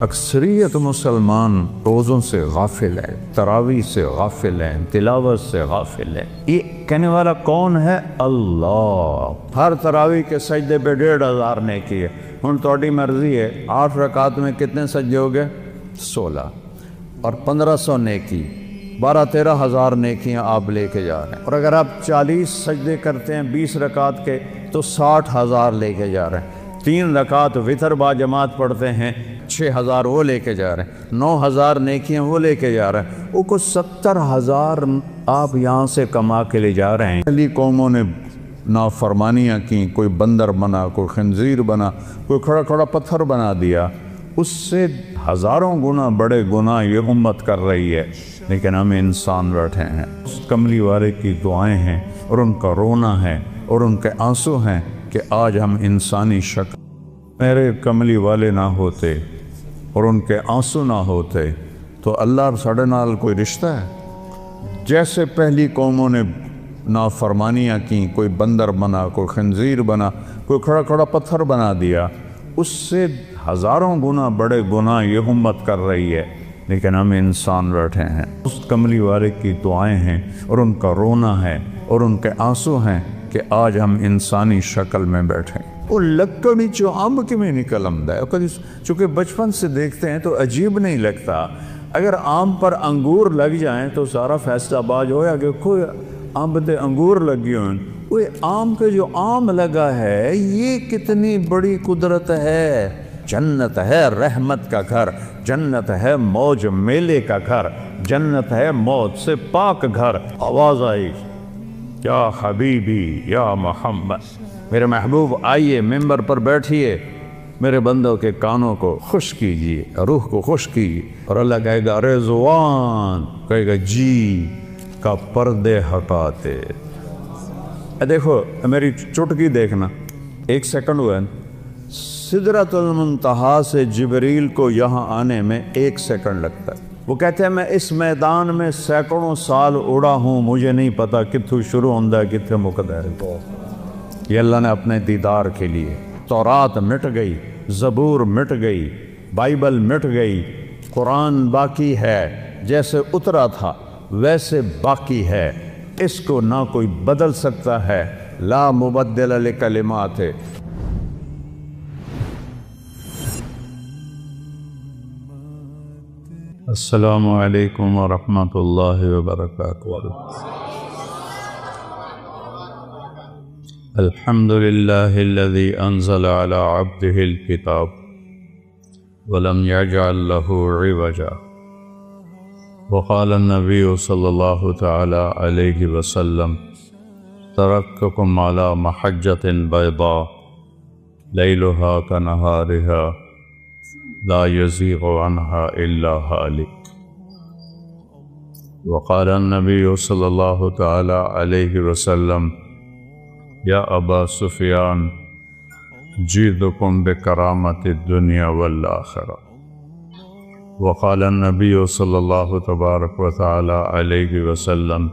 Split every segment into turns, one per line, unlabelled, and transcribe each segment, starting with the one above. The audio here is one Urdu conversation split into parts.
اکثریت مسلمان روزوں سے غافل ہے، تراویح سے غافل ہیں، تلاوت سے غافل ہے۔ یہ کہنے والا کون ہے؟ اللہ۔ ہر تراویح کے سجدے پہ 1500 نیکی ہے۔ ہن تہاڈی مرضی ہے 8 رکعت میں کتنے سجدے ہو گئے؟ 16 اور 1500 نیکی، 12-13 ہزار نیکیاں آپ لے کے جا رہے ہیں۔ اور اگر آپ 40 سجدے کرتے ہیں 20 رکعت کے تو 60,000 لے کے جا رہے ہیں۔ 3 رکعت وتر با جماعت پڑھتے ہیں 6,000 وہ لے کے جا رہے ہیں، 9,000 نیکیاں وہ لے کے جا رہے ہیں۔ وہ کو 70,000 آپ یہاں سے کما کے لے جا رہے ہیں۔ پہلی قوموں نے نافرمانیاں کی، کوئی بندر بنا، کوئی خنزیر بنا، کوئی کھڑا کھڑا پتھر بنا دیا، اس سے ہزاروں گنا بڑے گناہ یہ امت کر رہی ہے، لیکن ہم انسان بیٹھے ہیں۔ اس کملی والے کی دعائیں ہیں اور ان کا رونا ہے اور ان کے آنسو ہیں کہ آج ہم انسانی شکل، میرے کملی والے نہ ہوتے اور ان کے آنسو نہ ہوتے تو اللہ ساڑھے نال کوئی رشتہ ہے؟ جیسے پہلی قوموں نے نافرمانیاں کی، کوئی بندر بنا، کوئی خنزیر بنا، کوئی کھڑا کھڑا پتھر بنا دیا، اس سے ہزاروں گنا بڑے گناہ یہ امت کر رہی ہے، لیکن ہم انسان بیٹھے ہیں۔ اس کملی والے کی دعائیں ہیں اور ان کا رونا ہے اور ان کے آنسو ہیں کہ آج ہم انسانی شکل میں بیٹھے ہیں۔ وہ لکڑی چو امب کی میں نکل آمدا ہے، چونکہ بچپن سے دیکھتے ہیں تو عجیب نہیں لگتا۔ اگر آم پر انگور لگ جائیں تو سارا فیصلہ باز ہویا کہ کوئی امب دے انگور لگی ہوئے، وہ آم کے جو آم لگا ہے یہ کتنی بڑی قدرت ہے۔ جنت ہے رحمت کا گھر، جنت ہے موج میلے کا گھر، جنت ہے موت سے پاک گھر۔ آواز آئی، یا حبیبی یا محمد، میرے محبوب آئیے ممبر پر بیٹھیے، میرے بندوں کے کانوں کو خوش کیجیے، روح کو خوش کیجیے۔ اور اللہ کہے گا رضوان، کہے گا جی کا پردے ہٹاتے۔ دیکھو میری چٹکی دیکھنا، 1 سیکنڈ ہوا ہے، سدرۃ المنتہا سے جبریل کو یہاں آنے میں 1 سیکنڈ لگتا ہے۔ وہ کہتے ہیں میں اس میدان میں سینکڑوں سال اڑا ہوں، مجھے نہیں پتا کتھوں شروع ہوندہ ہے کتھے مقدر ہے۔ یہ اللہ نے اپنے دیدار کے لیے، تورات مٹ گئی، زبور مٹ گئی، بائبل مٹ گئی، قرآن باقی ہے، جیسے اترا تھا ویسے باقی ہے، اس کو نہ کوئی بدل سکتا ہے، لا مبدل لکلمات۔ السلام علیکم ورحمۃ اللہ وبرکاتہ۔ الحمد للہ الذی انزل علی عبدہ الکتاب ولم یجعل لہ عوجا، وقال النبی صلی اللہ تعالی علیہ وسلم ترکتکم علی محجۃ بیضاء لیلہا کنہارہا لا یزیغ عنہا الا ہالک۔ وقال النبی صلی اللہ تعالی علیہ وسلم یا ابا سفیان جیدکم بکرامت الدنیا والآخرہ۔ وقال النبی صلی اللہ تبارک و تعالی علیہ وسلم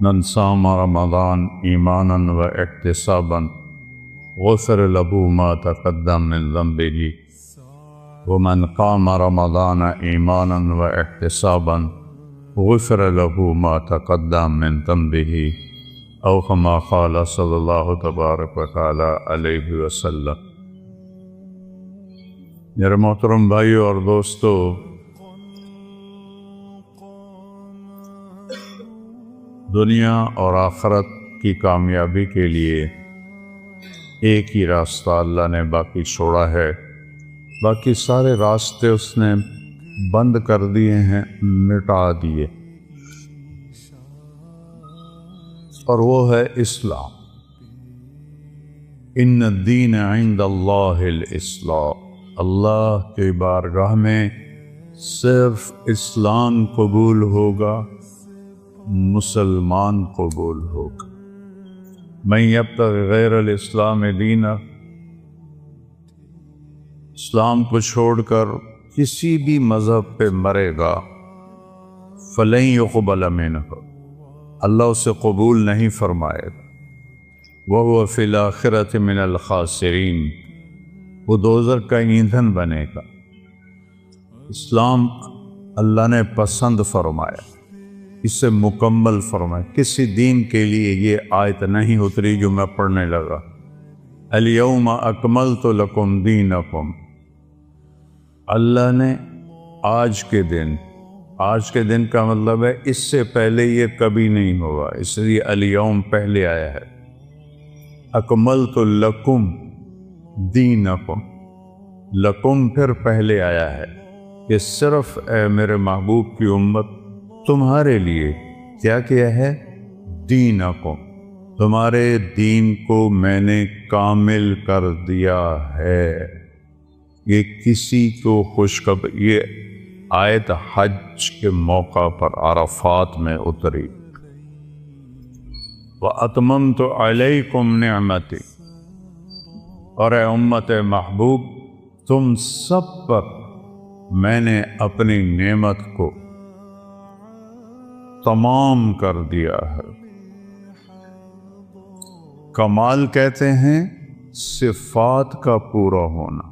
من صام رمضان ایمانا و احتسابا غفر له ما تقدم من ذنبه ومن قام رمضان ایمانا و احتسابا غفر له ما تقدم من ذنبه او کما قال صلی اللہ تبارک و تعالی علیہ وسلم۔ میرے محترم بھائیو اور دوستو، دنیا اور آخرت کی کامیابی کے لیے ایک ہی راستہ اللہ نے باقی چھوڑا ہے، باقی سارے راستے اس نے بند کر دیے ہیں، مٹا دیے، اور وہ ہے اسلام۔ ان الدین عند اللہ الاسلام، اللہ کی بارگاہ میں صرف اسلام قبول ہوگا، مسلمان قبول ہوگا۔ من یبتغی غیر الاسلام دینا، اسلام کو چھوڑ کر کسی بھی مذہب پہ مرے گا، فلن یقبل منہ، اللہ اسے قبول نہیں فرمائے گا۔ وَهُوَ فِي الْآخِرَةِ مِنَ الْخَاسِرِينَ، وہ دوزخ کا ایندھن بنے گا۔ اسلام اللہ نے پسند فرمایا، اسے مکمل فرمایا۔ کسی دین کے لیے یہ آیت نہیں اتری جو میں پڑھنے لگا، الیوم اکملت لکم دینکم۔ اللہ نے آج کے دن کا مطلب ہے اس سے پہلے یہ کبھی نہیں ہوا، اس لیے الیوم پہلے آیا ہے۔ اکملت لکم دینکم، لکم پھر پہلے آیا ہے۔ یہ صرف اے میرے محبوب کی امت تمہارے لیے کیا کیا ہے؟ دینکم، تمہارے دین کو میں نے کامل کر دیا ہے۔ یہ کسی کو خوشخبری، یہ آیت حج کے موقع پر عرفات میں اتری۔ وَأَتْمَمْتُ عَلَيْكُمْ نِعْمَتِي، اور اے امت محبوب تم سب پر میں نے اپنی نعمت کو تمام کر دیا ہے۔ کمال کہتے ہیں صفات کا پورا ہونا،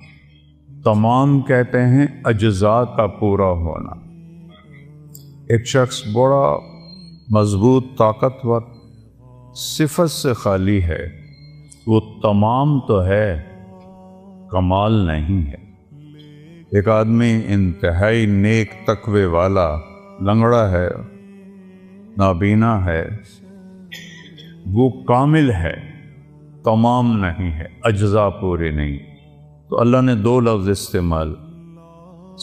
تمام کہتے ہیں اجزاء کا پورا ہونا۔ ایک شخص بڑا مضبوط طاقتور صفت سے خالی ہے، وہ تمام تو ہے، کمال نہیں ہے۔ ایک آدمی انتہائی نیک تقوی والا، لنگڑا ہے، نابینا ہے، وہ کامل ہے، تمام نہیں ہے، اجزاء پورے نہیں۔ تو اللہ نے دو لفظ استعمال،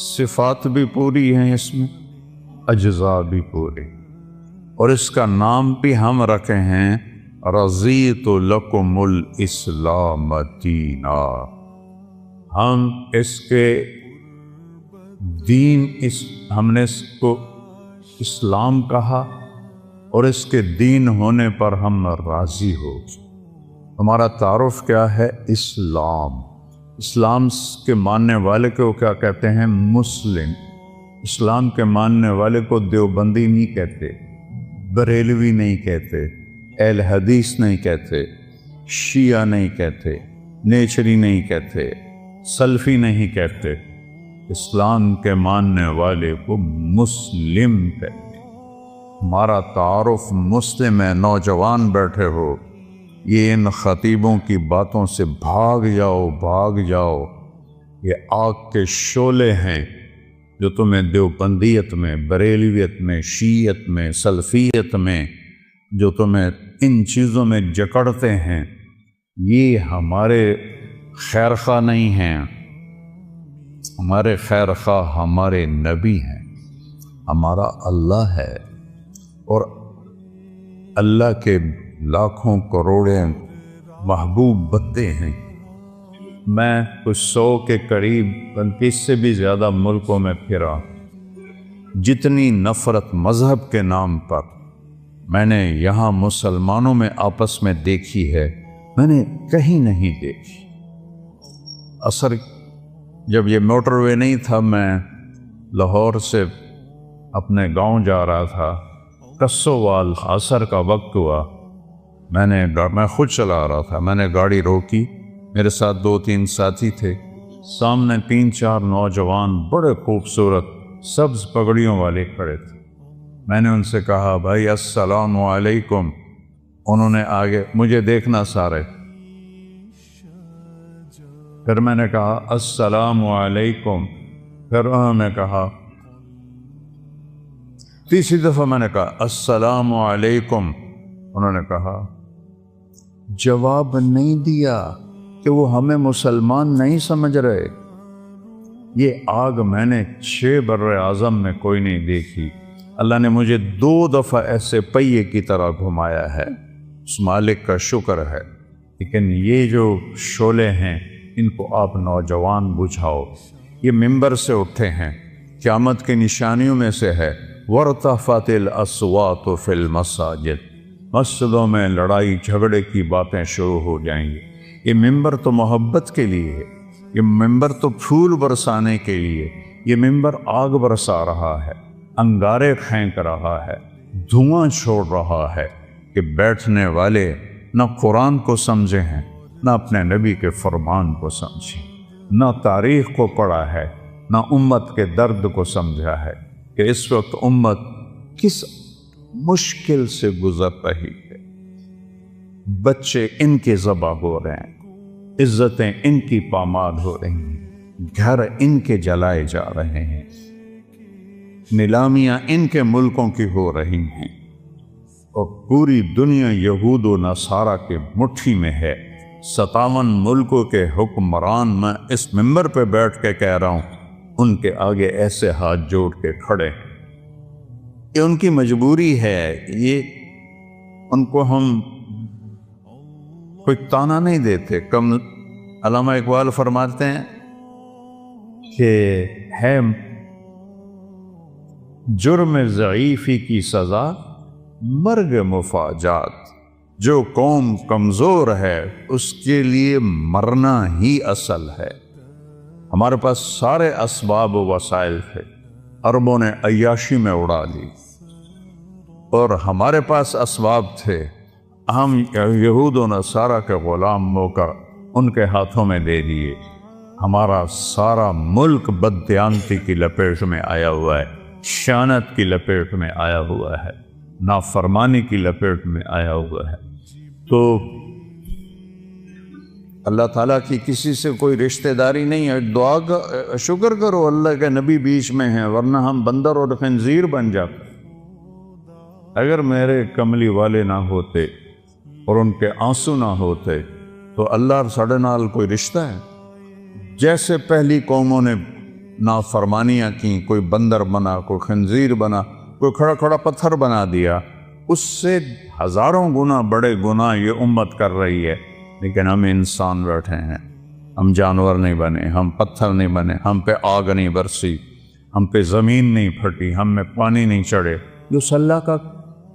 صفات بھی پوری ہیں اس میں، اجزاء بھی پورے، اور اس کا نام بھی ہم رکھے ہیں رضیت لکم الاسلام دینا۔ ہم اس کے دین، ہم نے اس کو اسلام کہا، اور اس کے دین ہونے پر ہم راضی ہو۔ ہمارا تعارف کیا ہے؟ اسلام۔ اسلام کے ماننے والے کو کیا کہتے ہیں؟ مسلم۔ اسلام کے ماننے والے کو دیوبندی نہیں کہتے، بریلوی نہیں کہتے، اہل حدیث نہیں کہتے، شیعہ نہیں کہتے، نیچری نہیں کہتے، سلفی نہیں کہتے۔ اسلام کے ماننے والے کو مسلم کہتے۔ ہمارا تعارف مسلم ہے۔ نوجوان بیٹھے ہو، یہ ان خطیبوں کی باتوں سے بھاگ جاؤ، یہ آگ کے شعلے ہیں جو تمہیں دیوبندیت میں، بریلویت میں، شیعت میں، سلفیت میں، جو تمہیں ان چیزوں میں جکڑتے ہیں، یہ ہمارے خیرخواہ نہیں ہیں۔ ہمارے خیرخواہ ہمارے نبی ہیں، ہمارا اللہ ہے، اور اللہ کے لاکھوں کروڑیں محبوب بندے ہیں۔ میں کچھ 100 کے قریب، بلکہ اس سے بھی زیادہ ملکوں میں پھرا۔ جتنی نفرت مذہب کے نام پر میں نے یہاں مسلمانوں میں آپس میں دیکھی ہے، میں نے کہیں نہیں دیکھی۔ اثر جب یہ موٹر وے نہیں تھا، میں لاہور سے اپنے گاؤں جا رہا تھا، کسووال، عصر کا وقت ہوا، میں خود چلا رہا تھا، میں نے گاڑی روکی، میرے ساتھ 2-3 ساتھی تھے، سامنے 3-4 نوجوان بڑے خوبصورت سبز پگڑیوں والے کھڑے تھے۔ میں نے ان سے کہا بھائی السلام علیکم۔ انہوں نے آگے مجھے دیکھنا سارے، پھر میں نے کہا السلام علیکم، پھر انہوں نے کہا، تیسری دفعہ میں نے کہا السلام علیکم، انہوں نے کہا، جواب نہیں دیا کہ وہ ہمیں مسلمان نہیں سمجھ رہے۔ یہ آگ میں نے 6 بر اعظم میں کوئی نہیں دیکھی۔ اللہ نے مجھے 2 دفعہ ایسے پہیے کی طرح گھمایا ہے، اس مالک کا شکر ہے۔ لیکن یہ جو شعلے ہیں، ان کو آپ نوجوان بجھاؤ۔ یہ ممبر سے اٹھے ہیں، قیامت کی نشانیوں میں سے ہے وَارْتَفَعَتِ الْأَصْوَاتُ فِي الْمَسَاجِدِ، مسجدوں میں لڑائی جھگڑے کی باتیں شروع ہو جائیں گی۔ یہ ممبر تو محبت کے لیے ہے، یہ ممبر تو پھول برسانے کے لیے، یہ ممبر آگ برسا رہا ہے، انگارے پھینک رہا ہے، دھواں چھوڑ رہا ہے کہ بیٹھنے والے نہ قرآن کو سمجھے ہیں، نہ اپنے نبی کے فرمان کو سمجھے، نہ تاریخ کو پڑھا ہے، نہ امت کے درد کو سمجھا ہے کہ اس وقت امت کس مشکل سے گزر رہی ہے۔ بچے ان کے ذبح ہو رہے ہیں، عزتیں ان کی پامال ہو رہی ہیں، گھر ان کے جلائے جا رہے ہیں، نیلامیاں ان کے ملکوں کی ہو رہی ہیں، اور پوری دنیا یہود و نصارہ کے مٹھی میں ہے۔ 57 ملکوں کے حکمران میں اس منبر پہ بیٹھ کے کہہ رہا ہوں، ان کے آگے ایسے ہاتھ جوڑ کے کھڑے ہیں۔ یہ ان کی مجبوری ہے، یہ ان کو ہم کوئی تانا نہیں دیتے۔ کم علامہ اقبال فرماتے ہیں کہ ہے جرم ضعیفی کی سزا مرگ مفاجات، جو قوم کمزور ہے اس کے لیے مرنا ہی اصل ہے۔ ہمارے پاس سارے اسباب و وسائل تھے، عربوں نے عیاشی میں اڑا لی، اور ہمارے پاس اسباب تھے، ہم یہود و نصارہ کے غلام ہو کر ان کے ہاتھوں میں دے دیے۔ ہمارا سارا ملک بددیانتی کی لپیٹ میں آیا ہوا ہے، خیانت کی لپیٹ میں آیا ہوا ہے، نافرمانی کی لپیٹ میں آیا ہوا ہے۔ تو اللہ تعالیٰ کی کسی سے کوئی رشتہ داری نہیں ہے۔ دعا کا شکر کرو اللہ کے نبی بیچ میں ہیں، ورنہ ہم بندر اور خنزیر بن جاتے۔ اگر میرے کملی والے نہ ہوتے اور ان کے آنسو نہ ہوتے تو اللہ اور ساڑھے نال کوئی رشتہ ہے؟ جیسے پہلی قوموں نے نافرمانیاں کی، کوئی بندر بنا، کوئی خنزیر بنا، کوئی کھڑا کھڑا پتھر بنا دیا، اس سے ہزاروں گنا بڑے گناہ یہ امت کر رہی ہے۔ لیکن ہم انسان بیٹھے ہیں، ہم جانور نہیں بنے، ہم پتھر نہیں بنے، ہم پہ آگ نہیں برسی، ہم پہ زمین نہیں پھٹی، ہم میں پانی نہیں چڑھے۔ جو اللہ کا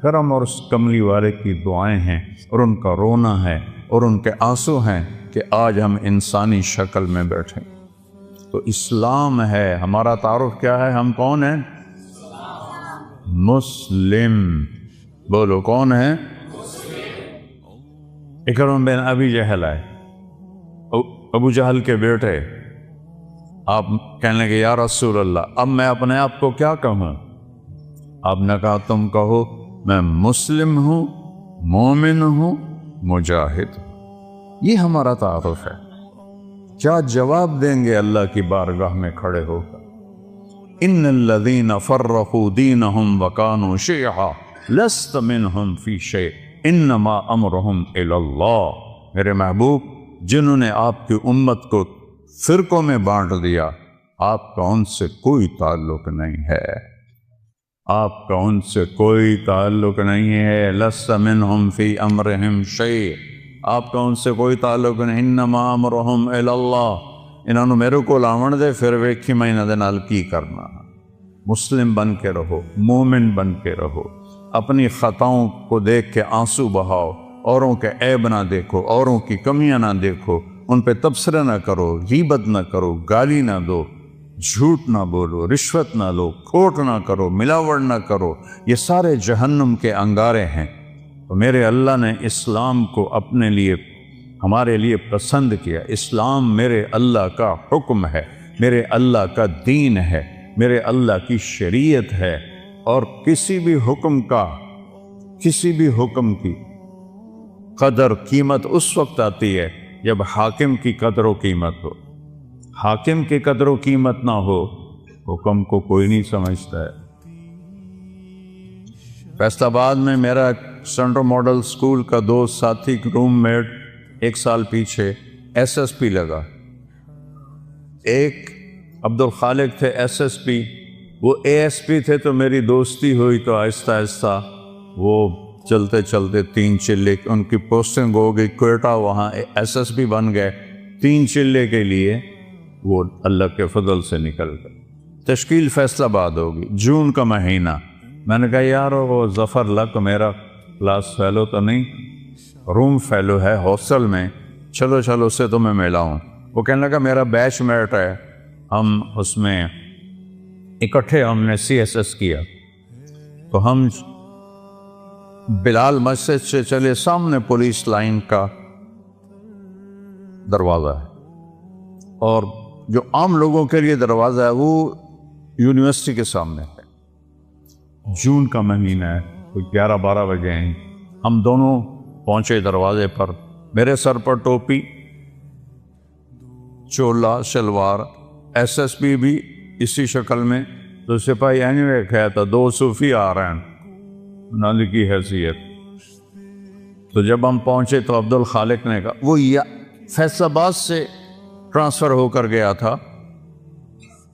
کرم اور اس کملی والے کی دعائیں ہیں، اور ان کا رونا ہے اور ان کے آنسو ہیں کہ آج ہم انسانی شکل میں بیٹھے۔ تو اسلام ہے ہمارا تعارف۔ کیا ہے؟ ہم کون ہیں؟ مسلم۔ بولو کون ہے؟ اکرم بن ابی جہل ہے، ابو جہل کے بیٹے۔ آپ کہنے لگے یا رسول اللہ اب میں اپنے آپ کو کیا کہوں؟ آپ نے کہا تم کہو میں مسلم ہوں، مومن ہوں، مجاہد ہوں۔ یہ ہمارا تعارف ہے۔ کیا جواب دیں گے اللہ کی بارگاہ میں کھڑے ہو کر؟ ان الذین فرقوا دینہم وکانوا شیعا لست منہم فی شیء انما امرہم الی اللہ۔ میرے محبوب، جنہوں نے آپ کی امت کو فرقوں میں بانٹ دیا، آپ کا ان سے کوئی تعلق نہیں ہے، آپ کا ان سے کوئی تعلق نہیں ہے۔ لست منہم فی امرہم شیء، آپ کا ان سے کوئی تعلق نہیں۔ انما امرہم الی اللہ، انہوں نے میرے کو لاون دے، پھر ویکھی میں انہاں دے نال کی کرنا۔ مسلم بن کے رہو، مومن بن کے رہو، اپنی خطاؤں کو دیکھ کے آنسو بہاؤ، اوروں کے عیب نہ دیکھو، اوروں کی کمیاں نہ دیکھو، ان پہ تبصرہ نہ کرو، غیبت نہ کرو، گالی نہ دو، جھوٹ نہ بولو، رشوت نہ لو، کھوٹ نہ کرو، ملاوٹ نہ کرو۔ یہ سارے جہنم کے انگارے ہیں۔ تو میرے اللہ نے اسلام کو اپنے لیے، ہمارے لیے پسند کیا۔ اسلام میرے اللہ کا حکم ہے، میرے اللہ کا دین ہے، میرے اللہ کی شریعت ہے، اور کسی بھی حکم کی قدر قیمت اس وقت آتی ہے جب حاکم کی قدر و قیمت ہو۔ حاکم کی قدر و قیمت نہ ہو، حکم کو کوئی نہیں سمجھتا ہے۔ فیصل آباد میں میرا سینٹرل ماڈل اسکول کا دوست ساتھی روم میٹ 1 سال پیچھے SSP لگا۔ ایک عبدالخالق تھے SSP، وہ ASP تھے، تو میری دوستی ہوئی تو آہستہ آہستہ وہ چلتے چلتے 3 چلے ان کی پوسٹنگ ہو گئی کوئٹہ، وہاں SSP بن گئے۔ 3 چلے کے لیے وہ اللہ کے فضل سے نکل گئے۔ تشکیل فیصل آباد ہوگی، جون کا مہینہ۔ میں نے کہا یار وہ ظفر لک میرا کلاس فیلو تو نہیں، روم فیلو ہے ہاسٹل میں، چلو اس سے تو میں ملاؤں۔ وہ کہنے لگا میرا بیچ میٹ ہے، ہم اس میں اکٹھے ہم نے CSS کیا۔ تو ہم بلال مسجد سے چلے، سامنے پولیس لائن کا دروازہ ہے، اور جو عام لوگوں کے لیے دروازہ ہے وہ یونیورسٹی کے سامنے ہے. جون کا مہینہ ہے، کوئی 11-12 بجے ہیں. ہم دونوں پہنچے دروازے پر. میرے سر پر ٹوپی، چولا، شلوار، ایس ایس پی بھی اسی شکل میں. تو سپاہی اینوے کہا تھا 2 صوفی آ رہے ہیں نالی کی حیثیت. تو جب ہم پہنچے تو عبد الخالق نے کہا، وہ فیصل آباد سے ٹرانسفر ہو کر گیا تھا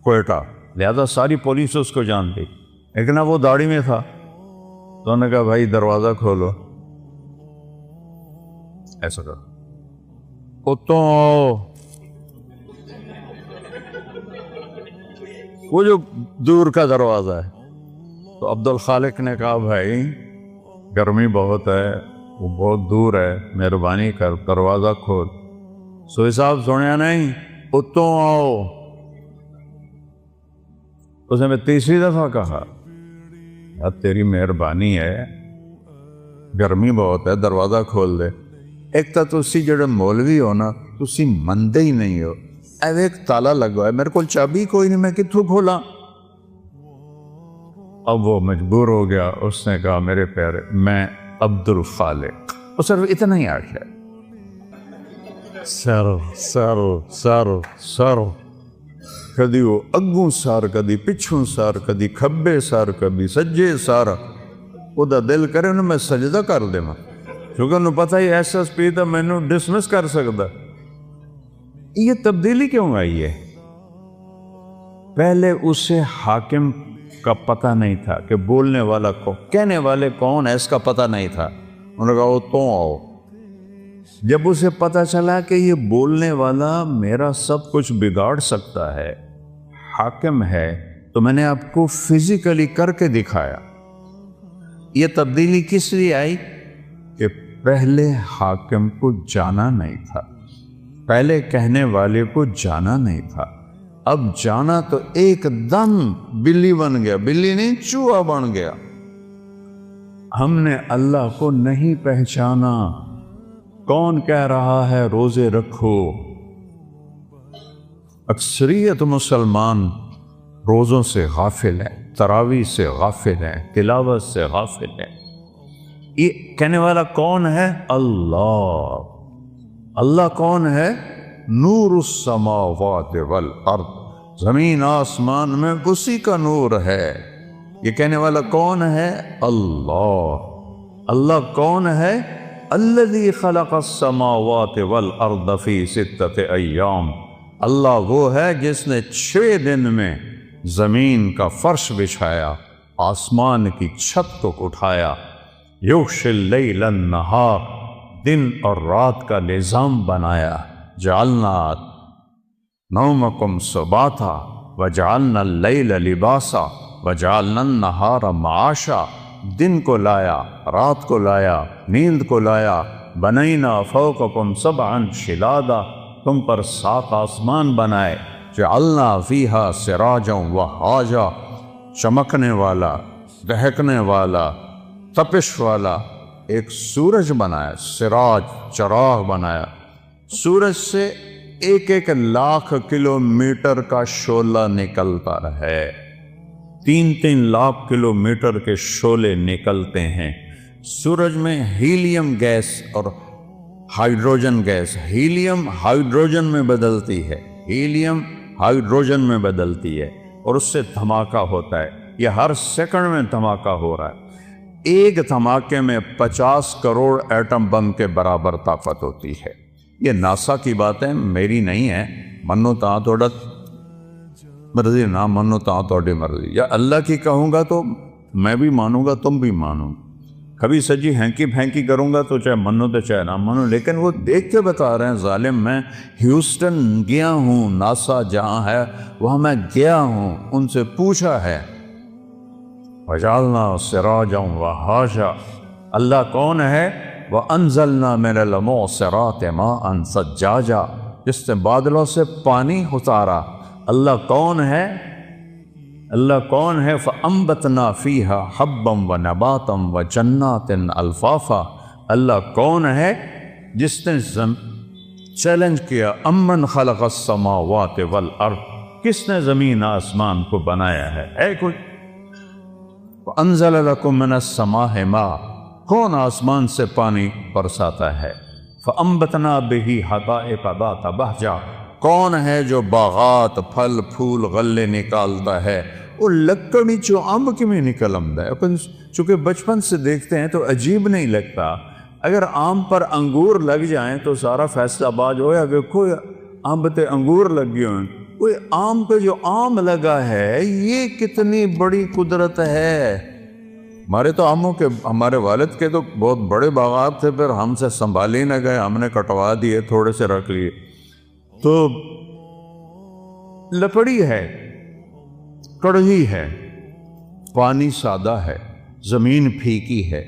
کوئٹہ، لہذا ساری پولیس اس کو جانتی، لیکن وہ داڑھی میں تھا. تو انہوں نے کہا بھائی دروازہ کھولو. ایسا کر اتوں آؤ. وہ جو دور کا دروازہ ہے. تو عبد الخالق نے کہا بھائی گرمی بہت ہے، وہ بہت دور ہے، مہربانی کر دروازہ کھول. سوئی صاحب سنیا نہیں، اتوں آؤ. اس نے میں تیسری دفعہ کہا یار تیری مہربانی ہے، گرمی بہت ہے، دروازہ کھول دے. ایک تو تسی جڑے مولوی ہو نا، تسی مندے ہی نہیں ہو. ایک تالا لگا ہے، میرے کو چابی کوئی نہیں، میں کتوں کھولا. اب وہ مجبور ہو گیا. اس نے کہا میرے پیارے میں عبد الخالق. وہ صرف اتنا ہی آخیا سر سر سر سر. کدی وہ اگوں سار، کدی پچھوں سار، کدی کھبے سار، کدی سجے سار. وہ دا دل کرے انہوں میں سجدہ کر دے ماں، کیونکہ انہوں پتہ ہی ایس ایس پی دا میں انہوں ڈسمس کر سکتا. یہ تبدیلی کیوں آئی ہے؟ پہلے اسے حاکم کا پتہ نہیں تھا کہ بولنے والا کون، کہنے والے کون ہے، اس کا پتہ نہیں تھا. انہوں نے کہا وہ تو آؤ. جب اسے پتہ چلا کہ یہ بولنے والا میرا سب کچھ بگاڑ سکتا ہے، حاکم ہے، تو میں نے آپ کو فزیکلی کر کے دکھایا. یہ تبدیلی کس لیے آئی؟ کہ پہلے حاکم کو جانا نہیں تھا، پہلے کہنے والے کو جانا نہیں تھا. اب جانا تو ایک دم بلی بن گیا، بلی نہیں چوہا بن گیا. ہم نے اللہ کو نہیں پہچانا. کون کہہ رہا ہے روزے رکھو؟ اکثریت مسلمان روزوں سے غافل ہیں، تراویح سے غافل ہیں، تلاوت سے غافل ہیں. یہ کہنے والا کون ہے؟ اللہ. اللہ کون ہے؟ نور السماوات والارض، زمین آسمان میں اسی کا نور ہے. یہ کہنے والا کون ہے؟ اللہ. اللہ کون ہے؟ الذی خلق السماوات والارض فی 6 ایام. اللہ وہ ہے جس نے 6 دن میں زمین کا فرش بچھایا، آسمان کی چھت کو اٹھایا. یغشی اللیل النہار، دن اور رات کا نظام بنایا. جعلنا نومکم سباتا وجعلنا اللیل لباسا وجعلنا النہار معاشا. دن کو لایا، رات کو لایا، نیند کو لایا. بنینا فوقکم سبعا شدادا، تم پر 7 آسمان بنائے. جعلنا فیہا سراجا وہاجا، چمکنے والا، دہکنے والا، تپش والا ایک سورج بنایا. سراج چراغ بنایا. سورج سے 1 لاکھ کلومیٹر کا شعلہ نکلتا ہے. 3 لاکھ کلومیٹر کے شعلے نکلتے ہیں. سورج میں ہیلیم گیس اور ہائیڈروجن گیس، ہیلیم ہائیڈروجن میں بدلتی ہے، ہیلیم ہائیڈروجن میں بدلتی ہے، اور اس سے دھماکہ ہوتا ہے. یہ ہر سیکنڈ میں دھماکہ ہو رہا ہے. ایک دھماکے میں 50 کروڑ ایٹم بم کے برابر طاقت ہوتی ہے. یہ ناسا کی باتیں میری نہیں ہیں. منو تاں توڑا مرضی، نہ منو تاں توڑی مرضی. یا اللہ کی کہوں گا تو میں بھی مانوں گا، تم بھی مانو. کبھی سجی ہینکی پھینکی کروں گا تو چاہے منو تو چاہے نہ منو. لیکن وہ دیکھ کے بتا رہے ہیں ظالم. میں ہیوسٹن گیا ہوں، ناسا جہاں ہے وہاں میں گیا ہوں، ان سے پوچھا ہے. وَجَعَلْنَا سِرَاجًا وَهَاجًا. اللہ کون ہے؟ وَأَنزَلْنَا مِنَ الْمُعْصِرَاتِ مَاءً ثَجَّاجًا، جس نے بادلوں سے پانی اتارا. اللہ کون ہے؟ اللہ کون ہے؟ فَأَنبَتْنَا فِيهَا حَبًّا وَنَبَاتًا وَجَنَّاتٍ أَلْفَافًا. اللہ کون ہے جس نے چیلنج کیا امن خلق السماوات والارض، کس نے زمین آسمان کو بنایا ہے کوئی؟ انزل لکم من السماء ماء، کون آسمان سے پانی برساتا ہے؟ فانبتنا بہ حدائق ذات بہجہ، کون ہے جو باغات پھل پھول غلے نکالتا ہے؟ وہ لکڑی چو امب کی میں نکل آمد ہے۔ اپن چونکہ بچپن سے دیکھتے ہیں تو عجیب نہیں لگتا، اگر آم پر انگور لگ جائیں تو سارا فیصلہ آباد ہو یا کوئی آم تے انگور لگ گئے ہیں، کوئی آم پہ جو آم لگا ہے یہ کتنی بڑی قدرت ہے۔ ہمارے تو آموں کے، ہمارے والد کے تو بہت بڑے باغات تھے، پھر ہم سے سنبھال ہی نہ گئے، ہم نے کٹوا دیے، تھوڑے سے رکھ لیے۔ تو لکڑی ہے، کڑوی ہے، پانی سادہ ہے، زمین پھیکی ہے،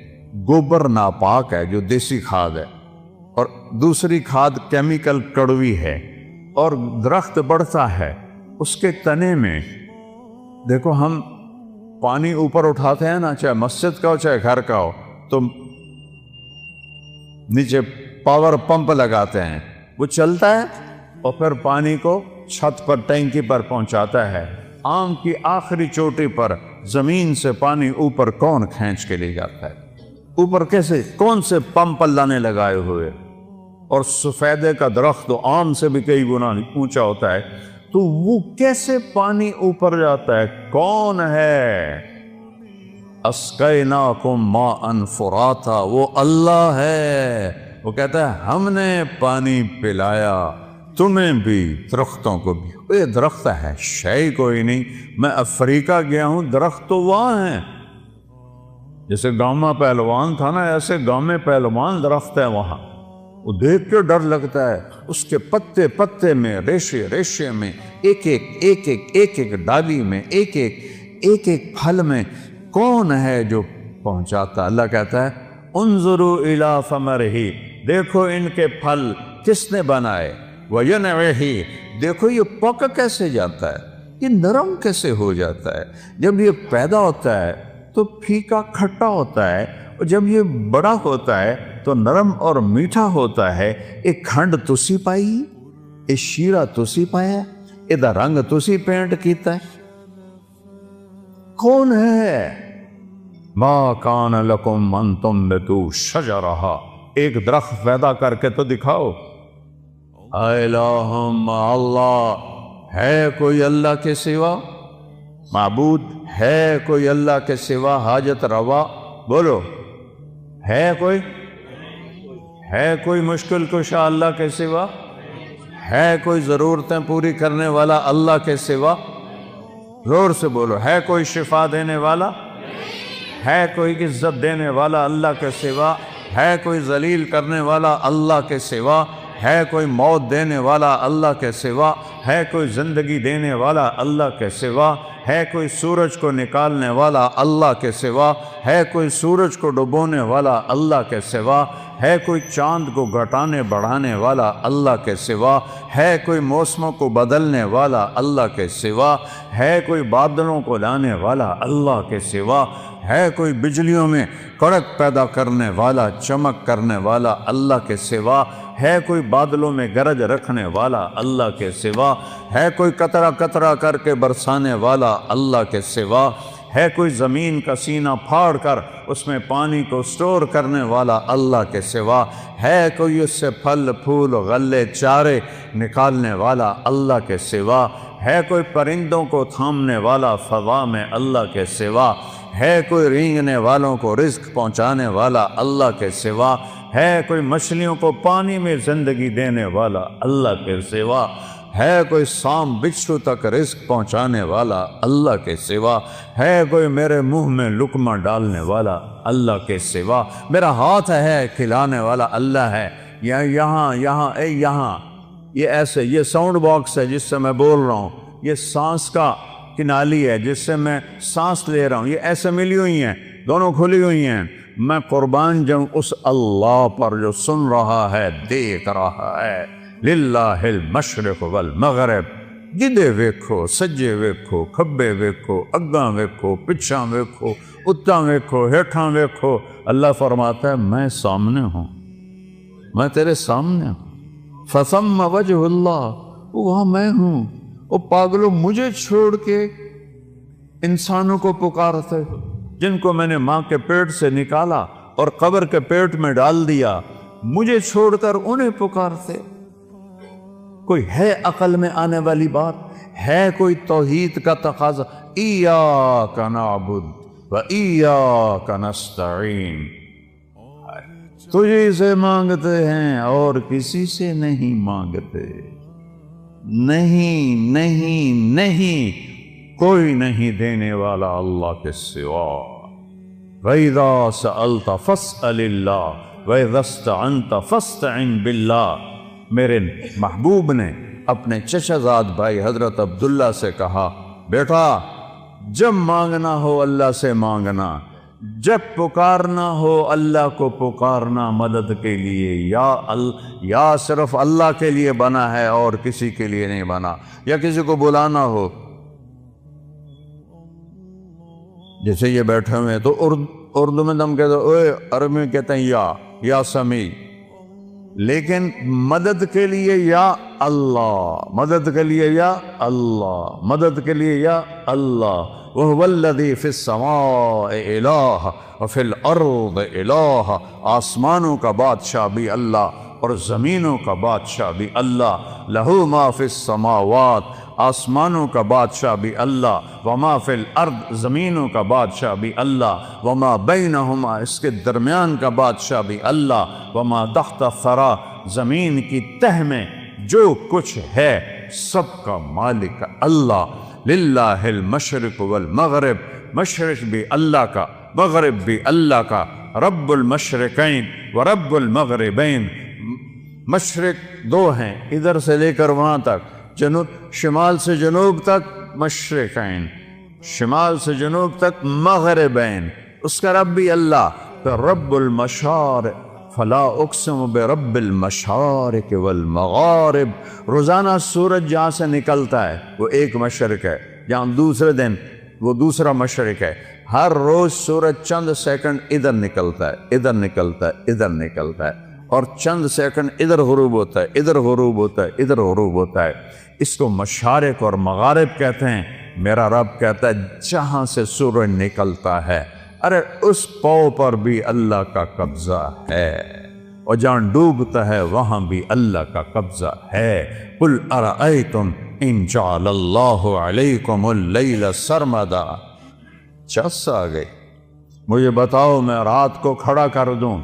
گوبر ناپاک ہے جو دیسی کھاد ہے، اور دوسری کھاد کیمیکل کڑوی ہے، اور درخت بڑھتا ہے اس کے تنے میں۔ دیکھو ہم پانی اوپر اٹھاتے ہیں نا، چاہے مسجد کا ہو چاہے گھر کا ہو، تو نیچے پاور پمپ لگاتے ہیں، وہ چلتا ہے اور پھر پانی کو چھت پر ٹینکی پر پہنچاتا ہے۔ آم کی آخری چوٹی پر زمین سے پانی اوپر کون کھینچ کے لے جاتا ہے؟ اوپر کیسے؟ کون سے پمپ اللہ نے لگائے ہوئے؟ اور سفیدے کا درخت تو آم سے بھی کئی گنا اونچا ہوتا ہے، تو وہ کیسے پانی اوپر جاتا ہے؟ کون ہے؟ اسقیناکم ماء فراتا، وہ اللہ ہے۔ وہ کہتا ہے ہم نے پانی پلایا تمہیں بھی، درختوں کو بھی۔ یہ درخت ہے، شے کوئی نہیں۔ میں افریقہ گیا ہوں، درخت تو وہاں ہیں، جیسے گاؤں میں پہلوان تھا نا، ایسے گاؤں میں پہلوان درخت ہے وہاں، وہ دیکھ کے ڈر لگتا ہے۔ اس کے پتے پتے میں، ریشے ریشے میں، ایک ایک ڈالی میں، ایک ایک پھل میں کون ہے جو پہنچاتا؟ اللہ کہتا ہے انظروا الی ثمرہ، دیکھو ان کے پھل کس نے بنائے، وَيَنْعِهِ، دیکھو یہ پک کیسے جاتا ہے، یہ نرم کیسے ہو جاتا ہے۔ جب یہ پیدا ہوتا ہے تو پھیکا کھٹا ہوتا ہے، اور جب یہ بڑا ہوتا ہے تو نرم اور میٹھا ہوتا ہے۔ ایک کھنڈ تسی پائی، ایک شیرہ تسی پایا، ایدہ رنگ تسی پینٹ کیتا ہے۔ کون ہے؟ مَا كَانَ لَكُمْ أَن تُنبِتُوا شَجَرَهَا، ایک درخت پیدا کر کے تو دکھاؤ۔ الہم، اللہ ہے کوئی اللہ کے سوا؟ معبود ہے کوئی اللہ کے سوا؟ حاجت روا بولو، ہے کوئی؟ ہے کوئی مشکل کشا اللہ کے سوا؟ ہے کوئی ضرورتیں پوری کرنے والا اللہ کے سوا؟ زور سے بولو، ہے کوئی شفا دینے والا؟ ہے کوئی عزت دینے والا اللہ کے سوا؟ ہے کوئی ذلیل کرنے والا اللہ کے سوا؟ ہے کوئی موت دینے والا اللہ کے سوا؟ ہے کوئی زندگی دینے والا اللہ کے سوا؟ ہے کوئی سورج کو نکالنے والا اللہ کے سوا؟ ہے کوئی سورج کو ڈبونے والا اللہ کے سوا؟ ہے کوئی چاند کو گھٹانے بڑھانے والا اللہ کے سوا؟ ہے کوئی موسموں کو بدلنے والا اللہ کے سوا؟ ہے کوئی بادلوں کو لانے والا اللہ کے سوا؟ ہے کوئی بجلیوں میں کڑک پیدا کرنے والا، چمک کرنے والا اللہ کے سوا؟ ہے کوئی بادلوں میں گرج رکھنے والا اللہ کے سوا؟ ہے کوئی قطرہ قطرہ کر کے برسانے والا اللہ کے سوا؟ ہے کوئی زمین کا سینہ پھاڑ کر اس میں پانی کو سٹور کرنے والا اللہ کے سوا؟ ہے کوئی اس سے پھل پھول غلے چارے نکالنے والا اللہ کے سوا؟ ہے کوئی پرندوں کو تھامنے والا فضا میں اللہ کے سوا؟ ہے کوئی رینگنے والوں کو رزق پہنچانے والا اللہ کے سوا؟ ہے کوئی مچھلیوں کو پانی میں زندگی دینے والا اللہ کے سوا؟ ہے کوئی سام بچھو تک رزق پہنچانے والا اللہ کے سوا؟ ہے کوئی میرے منہ میں لقمہ ڈالنے والا اللہ کے سوا؟ میرا ہاتھ ہے کھلانے والا اللہ ہے، یا یہاں یہاں یہ ایسے، یہ ساؤنڈ باکس ہے جس سے میں بول رہا ہوں، یہ سانس کا کنالی ہے جس سے میں سانس لے رہا ہوں، یہ ایسے ملی ہوئی ہیں، دونوں کھلی ہوئی ہیں۔ میں قربان جاؤں اس اللہ پر جو سن رہا ہے، دیکھ رہا ہے۔ للہ المشرق والمغرب، جدے ویکھو سجے ویکھو، کھبے ویکھو، اگاں ویکھو، پچھاں ویکھو، اتاں ویکھو، ہیٹھاں ویکھو۔ اللہ فرماتا ہے میں سامنے ہوں، میں تیرے سامنے ہوں۔ فثم وجہ اللہ، وہاں میں ہوں۔ وہ پاگلوں، مجھے چھوڑ کے انسانوں کو پکارتے ہو جن کو میں نے ماں کے پیٹ سے نکالا اور قبر کے پیٹ میں ڈال دیا، مجھے چھوڑ کر انہیں پکارتے۔ کوئی ہے عقل میں آنے والی بات؟ ہے کوئی توحید کا تقاضا؟ ایاک نعبد و ایاک نستعین، تجھے سے مانگتے ہیں اور کسی سے نہیں مانگتے۔ نہیں نہیں نہیں، کوئی نہیں دینے والا اللہ کے سوا۔ وَإِذَا سَأَلْتَ فَاسْأَلِ اللَّهَ وَإِذَا اسْتَعَنْتَ فَاسْتَعِنْ بِاللَّهِ۔ میرے محبوب نے اپنے چچا زاد بھائی حضرت عبداللہ سے کہا، بیٹا جب مانگنا ہو اللہ سے مانگنا، جب پکارنا ہو اللہ کو پکارنا مدد کے لیے، یا صرف اللہ کے لیے بنا ہے اور کسی کے لیے نہیں بنا۔ یا کسی کو بلانا ہو، جیسے یہ بیٹھے ہوئے تو اردو میں ہم کہتے ہیں اوے، عربی میں کہتے ہیں یا سمیع، لیکن مدد کے لیے یا اللہ، مدد کے لیے یا اللہ، مدد کے لیے یا اللہ۔ وَهُوَ الَّذِي فِي السَّمَاءِ إِلَٰهٌ وَفِي الْأَرْضِ إِلَٰهٌ، آسمانوں کا بادشاہ بھی اللہ اور زمینوں کا بادشاہ بھی اللہ۔ لَهُ مَا فِي السَّمَاوَاتِ، آسمانوں کا بادشاہ بھی اللہ، وَمَا فِي الْأَرْضِ، زمینوں کا بادشاہ بھی اللہ، وَمَا بَيْنَهُمَا، اس کے درمیان کا بادشاہ بھی اللہ، وَمَا تَحْتَ الثَّرَىٰ، زمین کی تہ میں جو کچھ ہے سب کا مالک اللہ۔ للہ المشرق والمغرب، مشرق بھی اللہ کا، مغرب بھی اللہ کا۔ رب المشرقین ورب المغربین، مشرق دو ہیں، ادھر سے لے کر وہاں تک، جنوب شمال سے جنوب تک مشرقین، شمال سے جنوب تک مغربین، اس کا رب بھی اللہ۔ تو رب المشارق، فلا اقسم برب المشارق والمغارب، روزانہ سورج جہاں سے نکلتا ہے وہ ایک مشرق ہے، جہاں دوسرے دن وہ دوسرا مشرق ہے۔ ہر روز سورج چند سیکنڈ ادھر نکلتا ہے، ادھر نکلتا ہے، ادھر نکلتا ہے، اور چند سیکنڈ ادھر غروب ہوتا ہے، ادھر غروب ہوتا ہے، ادھر غروب ہوتا ہے۔ اس کو مشارق اور مغارب کہتے ہیں۔ میرا رب کہتا ہے جہاں سے سورج نکلتا ہے، ارے اس پاؤں پر بھی اللہ کا قبضہ ہے، اور جہاں ڈوبتا ہے وہاں بھی اللہ کا قبضہ ہے۔ قُلْ أَرَأَيْتُمْ إِنْ جَعَلَ اللَّهُ عَلَيْكُمُ اللَّيْلَ سَرْمَدًا، چس آ گئی، مجھے بتاؤ میں رات کو کھڑا کر دوں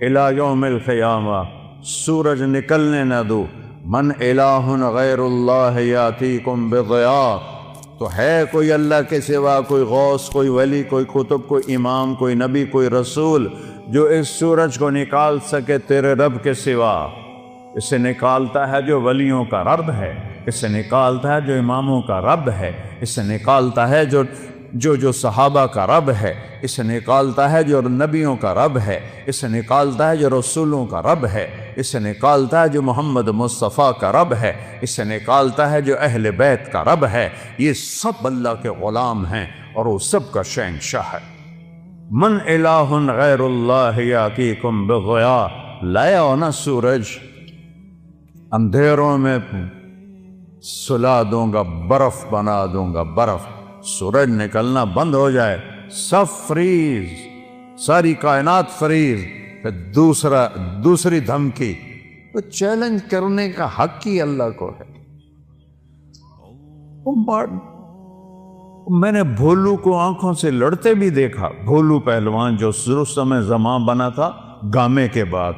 اِلَى يَوْمِ الْقِيَامَةِ، سورج نکلنے نہ دوں، من الہ غیر اللہ یاتیکم بضیاء، تو ہے کوئی اللہ کے سوا، کوئی غوث، کوئی ولی، کوئی قطب، کوئی امام، کوئی نبی، کوئی رسول جو اس سورج کو نکال سکے تیرے رب کے سوا؟ اسے نکالتا ہے جو ولیوں کا رب ہے، اسے نکالتا ہے جو اماموں کا رب ہے، اسے نکالتا ہے جو صحابہ کا رب ہے، اسے نکالتا ہے جو نبیوں کا رب ہے، اسے نکالتا ہے جو رسولوں کا رب ہے، اسے نکالتا ہے جو محمد مصطفیٰ کا رب ہے، اسے نکالتا ہے جو اہل بیت کا رب ہے۔ یہ سب اللہ کے غلام ہیں اور وہ سب کا شہنشاہ ہے۔ من الہ غیر اللہ یاتیکم بضیاء، لایا ہونا سورج، اندھیروں میں سلا دوں گا، برف بنا دوں گا، برف، سورج نکلنا بند ہو جائے، سب فریز، ساری کائنات فریز۔ پھر دوسری دھمکی، تو چیلنج کرنے کا حق ہی اللہ کو ہے۔ میں نے بھولو کو آنکھوں سے لڑتے بھی دیکھا، بھولو پہلوان جو رستم زماں بنا تھا گامے کے بعد،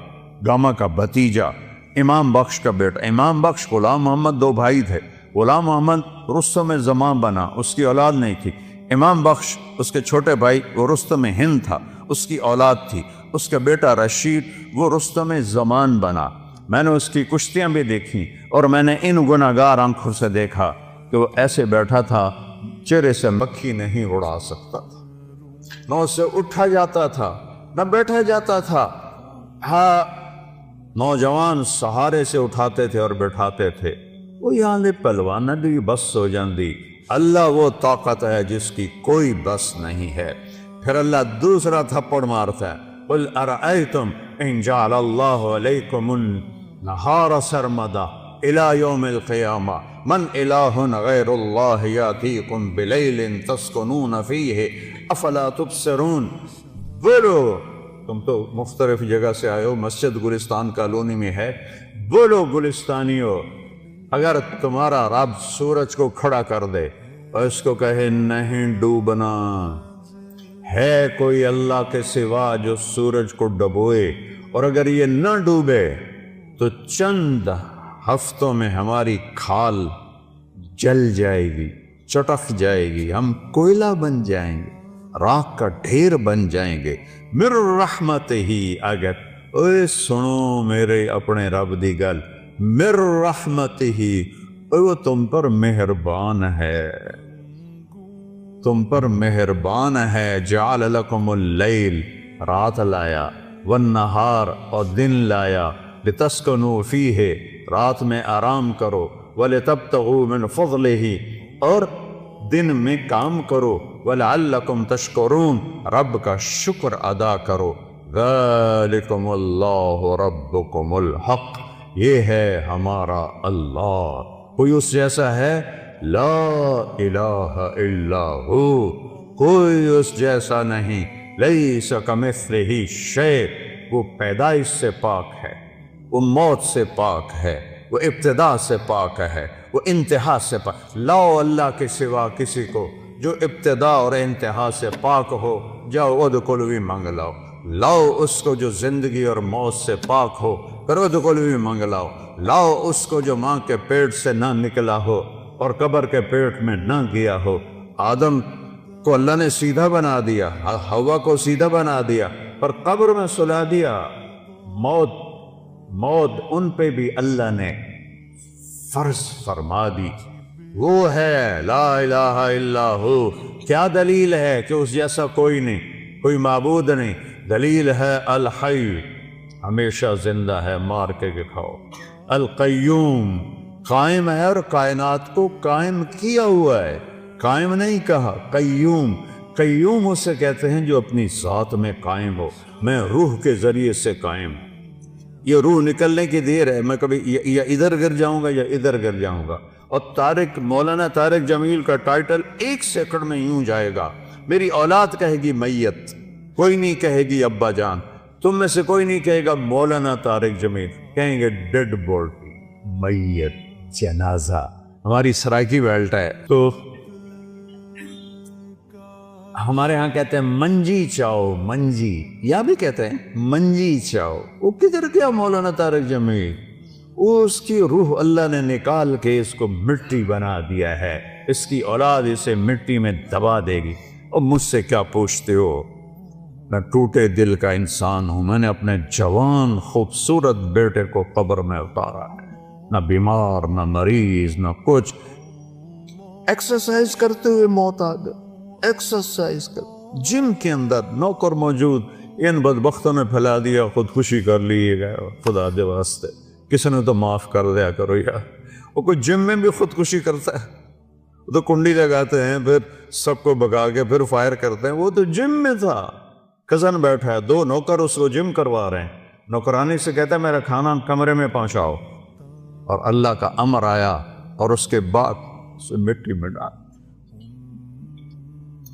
گاما کا بھتیجا، امام بخش کا بیٹا۔ امام بخش غلام محمد دو بھائی تھے، غلام محمد رستم زماں بنا، اس کی اولاد نہیں تھی۔ امام بخش اس کے چھوٹے بھائی، وہ رستم ہند تھا، اس کی اولاد تھی۔ اس کا بیٹا رشید وہ رستم زمان بنا۔ میں نے اس کی کشتیاں بھی دیکھیں، اور میں نے ان گناہگار آنکھوں سے دیکھا کہ وہ ایسے بیٹھا تھا، چہرے سے مکھی نہیں اڑا سکتا تھا، نہ اسے اٹھا جاتا تھا نہ بیٹھا جاتا تھا۔ ہاں، نوجوان سہارے سے اٹھاتے تھے اور بیٹھاتے تھے۔ وہ یہاں پہلوان بھی بس ہو جاندی۔ اللہ وہ طاقت ہے جس کی کوئی بس نہیں ہے۔ پھر اللہ دوسرا تھپڑ مارتا ہے، قُلْ أَرَأَيْتُمْ إِنْ جَعَلَ اللَّهُ عَلَيْكُمُ نہار سرمدا الى یوم القیامہ من الہ غیر اللہ یاتیکم بلیل تسکنون فیہ افلا تبصرون۔ بولو، تم تو مختلف جگہ سے آئے ہو، مسجد گلستان کالونی میں ہے، بولو گلستانیو، اگر تمہارا رب سورج کو کھڑا کر دے اور اس کو کہے نہیں ڈوبنا، ہے کوئی اللہ کے سوا جو سورج کو ڈبوئے، اور اگر یہ نہ ڈوبے تو چند ہفتوں میں ہماری کھال جل جائے گی، چٹک جائے گی، ہم کوئلہ بن جائیں گے، راکھ کا ڈھیر بن جائیں گے۔ مر رحمت ہی، اگر اے سنو میرے اپنے رب دی گل، مر رحمت ہی، وہ تم پر مہربان ہے، تم پر مہربان ہے، جعل لکم اللیل، رات لایا، والنہار، اور دن لایا، لتسکنوا فیہ، رات میں آرام کرو، ولتبتغوا من فضلہ، اور دن میں کام کرو، ولعلکم تشکرون، رب کا شکر ادا کرو۔ ذالکم اللہ ربکم الحق، یہ ہے ہمارا اللہ، کوئی اس جیسا ہے؟ لا الہ الا ہو، کوئی اس جیسا نہیں، لیس کمثلہ شیء، وہ پیدائش سے پاک ہے، وہ موت سے پاک ہے، وہ ابتدا سے پاک ہے، وہ انتہا سے پاک۔ لاؤ اللہ کے سوا کسی کو جو ابتدا اور انتہا سے پاک ہو، جاؤ ادخلوا مانگ لاؤ، لاؤ اس کو جو زندگی اور موت سے پاک ہو، پھر ادخلوا مانگ لاؤ، لاؤ اس کو جو ماں کے پیٹ سے نہ نکلا ہو اور قبر کے پیٹ میں نہ گیا ہو۔ آدم کو اللہ نے سیدھا بنا دیا، حوا کو سیدھا بنا دیا، پر قبر میں سلا دیا۔ موت ان پہ بھی اللہ نے فرض فرما دی، وہ ہے لا الہ الا ہو۔ کیا دلیل ہے کہ اس جیسا کوئی نہیں، کوئی معبود نہیں؟ دلیل ہے الحی، ہمیشہ زندہ ہے، مار کے کھاؤ۔ القیوم، قائم ہے اور کائنات کو قائم کیا ہوا ہے، قائم نہیں کہا، قیوم۔ قیوم اسے کہتے ہیں جو اپنی ذات میں قائم ہو، میں روح کے ذریعے سے قائم ہوں، یہ روح نکلنے کی دیر ہے، میں کبھی یا ادھر گر جاؤں گا یا ادھر گر جاؤں گا۔ اور مولانا طارق جمیل کا ٹائٹل 1 سیکنڈ میں یوں جائے گا، میری اولاد کہے گی میت، کوئی نہیں کہے گی ابا جان، تم میں سے کوئی نہیں کہے گا مولانا طارق جمیل، کہیں گے ڈیڈ باڈی، میت، جنازہ۔ ہماری سرائکی بیلٹ ہے تو ہمارے ہاں کہتے ہیں منجی چاؤ، منجی، یا بھی کہتے ہیں منجی چاؤ۔ وہ کدھر گیا مولانا طارق جمیل؟ اس کی روح اللہ نے نکال کے اس کو مٹی بنا دیا ہے، اس کی اولاد اسے مٹی میں دبا دے گی۔ اور مجھ سے کیا پوچھتے ہو؟ میں ٹوٹے دل کا انسان ہوں، میں نے اپنے جوان خوبصورت بیٹے کو قبر میں اتارا ہے، نہ بیمار، نہ مریض، نہ کچھ، ایکسرسائز کرتے ہوئے موت آ گئی، ایکسرسائز کر، جم کے اندر نوکر موجود، ان بدبختوں نے پھیلا دیا، خودکشی کر لیے گئے، خدا دے واسطے کسی نے تو معاف کر دیا کرو یار۔ وہ کوئی جم میں بھی خودکشی کرتا ہے؟ وہ تو کنڈی لگاتے ہیں، پھر سب کو بگا کے پھر فائر کرتے ہیں۔ وہ تو جم میں تھا، کزن بیٹھا ہے، 2 نوکر اس کو جم کروا رہے ہیں، نوکرانی سے کہتا ہے میرا کھانا کمرے میں پہنچاؤ، اور اللہ کا امر آیا اور اس کے بعد اسے مٹی میں ڈال۔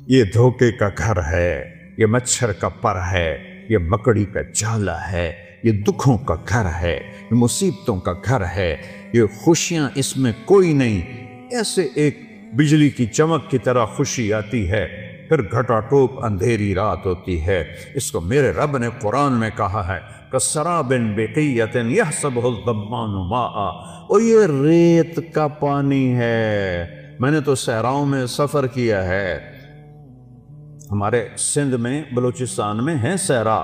یہ دھوکے کا گھر ہے، یہ مچھر کا پر ہے، یہ مکڑی کا جالا ہے، یہ دکھوں کا گھر ہے، یہ مصیبتوں کا گھر ہے، یہ خوشیاں اس میں کوئی نہیں۔ ایسے ایک بجلی کی چمک کی طرح خوشی آتی ہے، پھر گھٹا ٹوپ اندھیری رات ہوتی ہے۔ اس کو میرے رب نے قرآن میں کہا ہے کسراب بقیۃ یحسبہ الظمآن ماء، اور یہ ریت کا پانی ہے۔ میں نے تو صحراؤں میں سفر کیا ہے، ہمارے سندھ میں، بلوچستان میں ہے صحرا،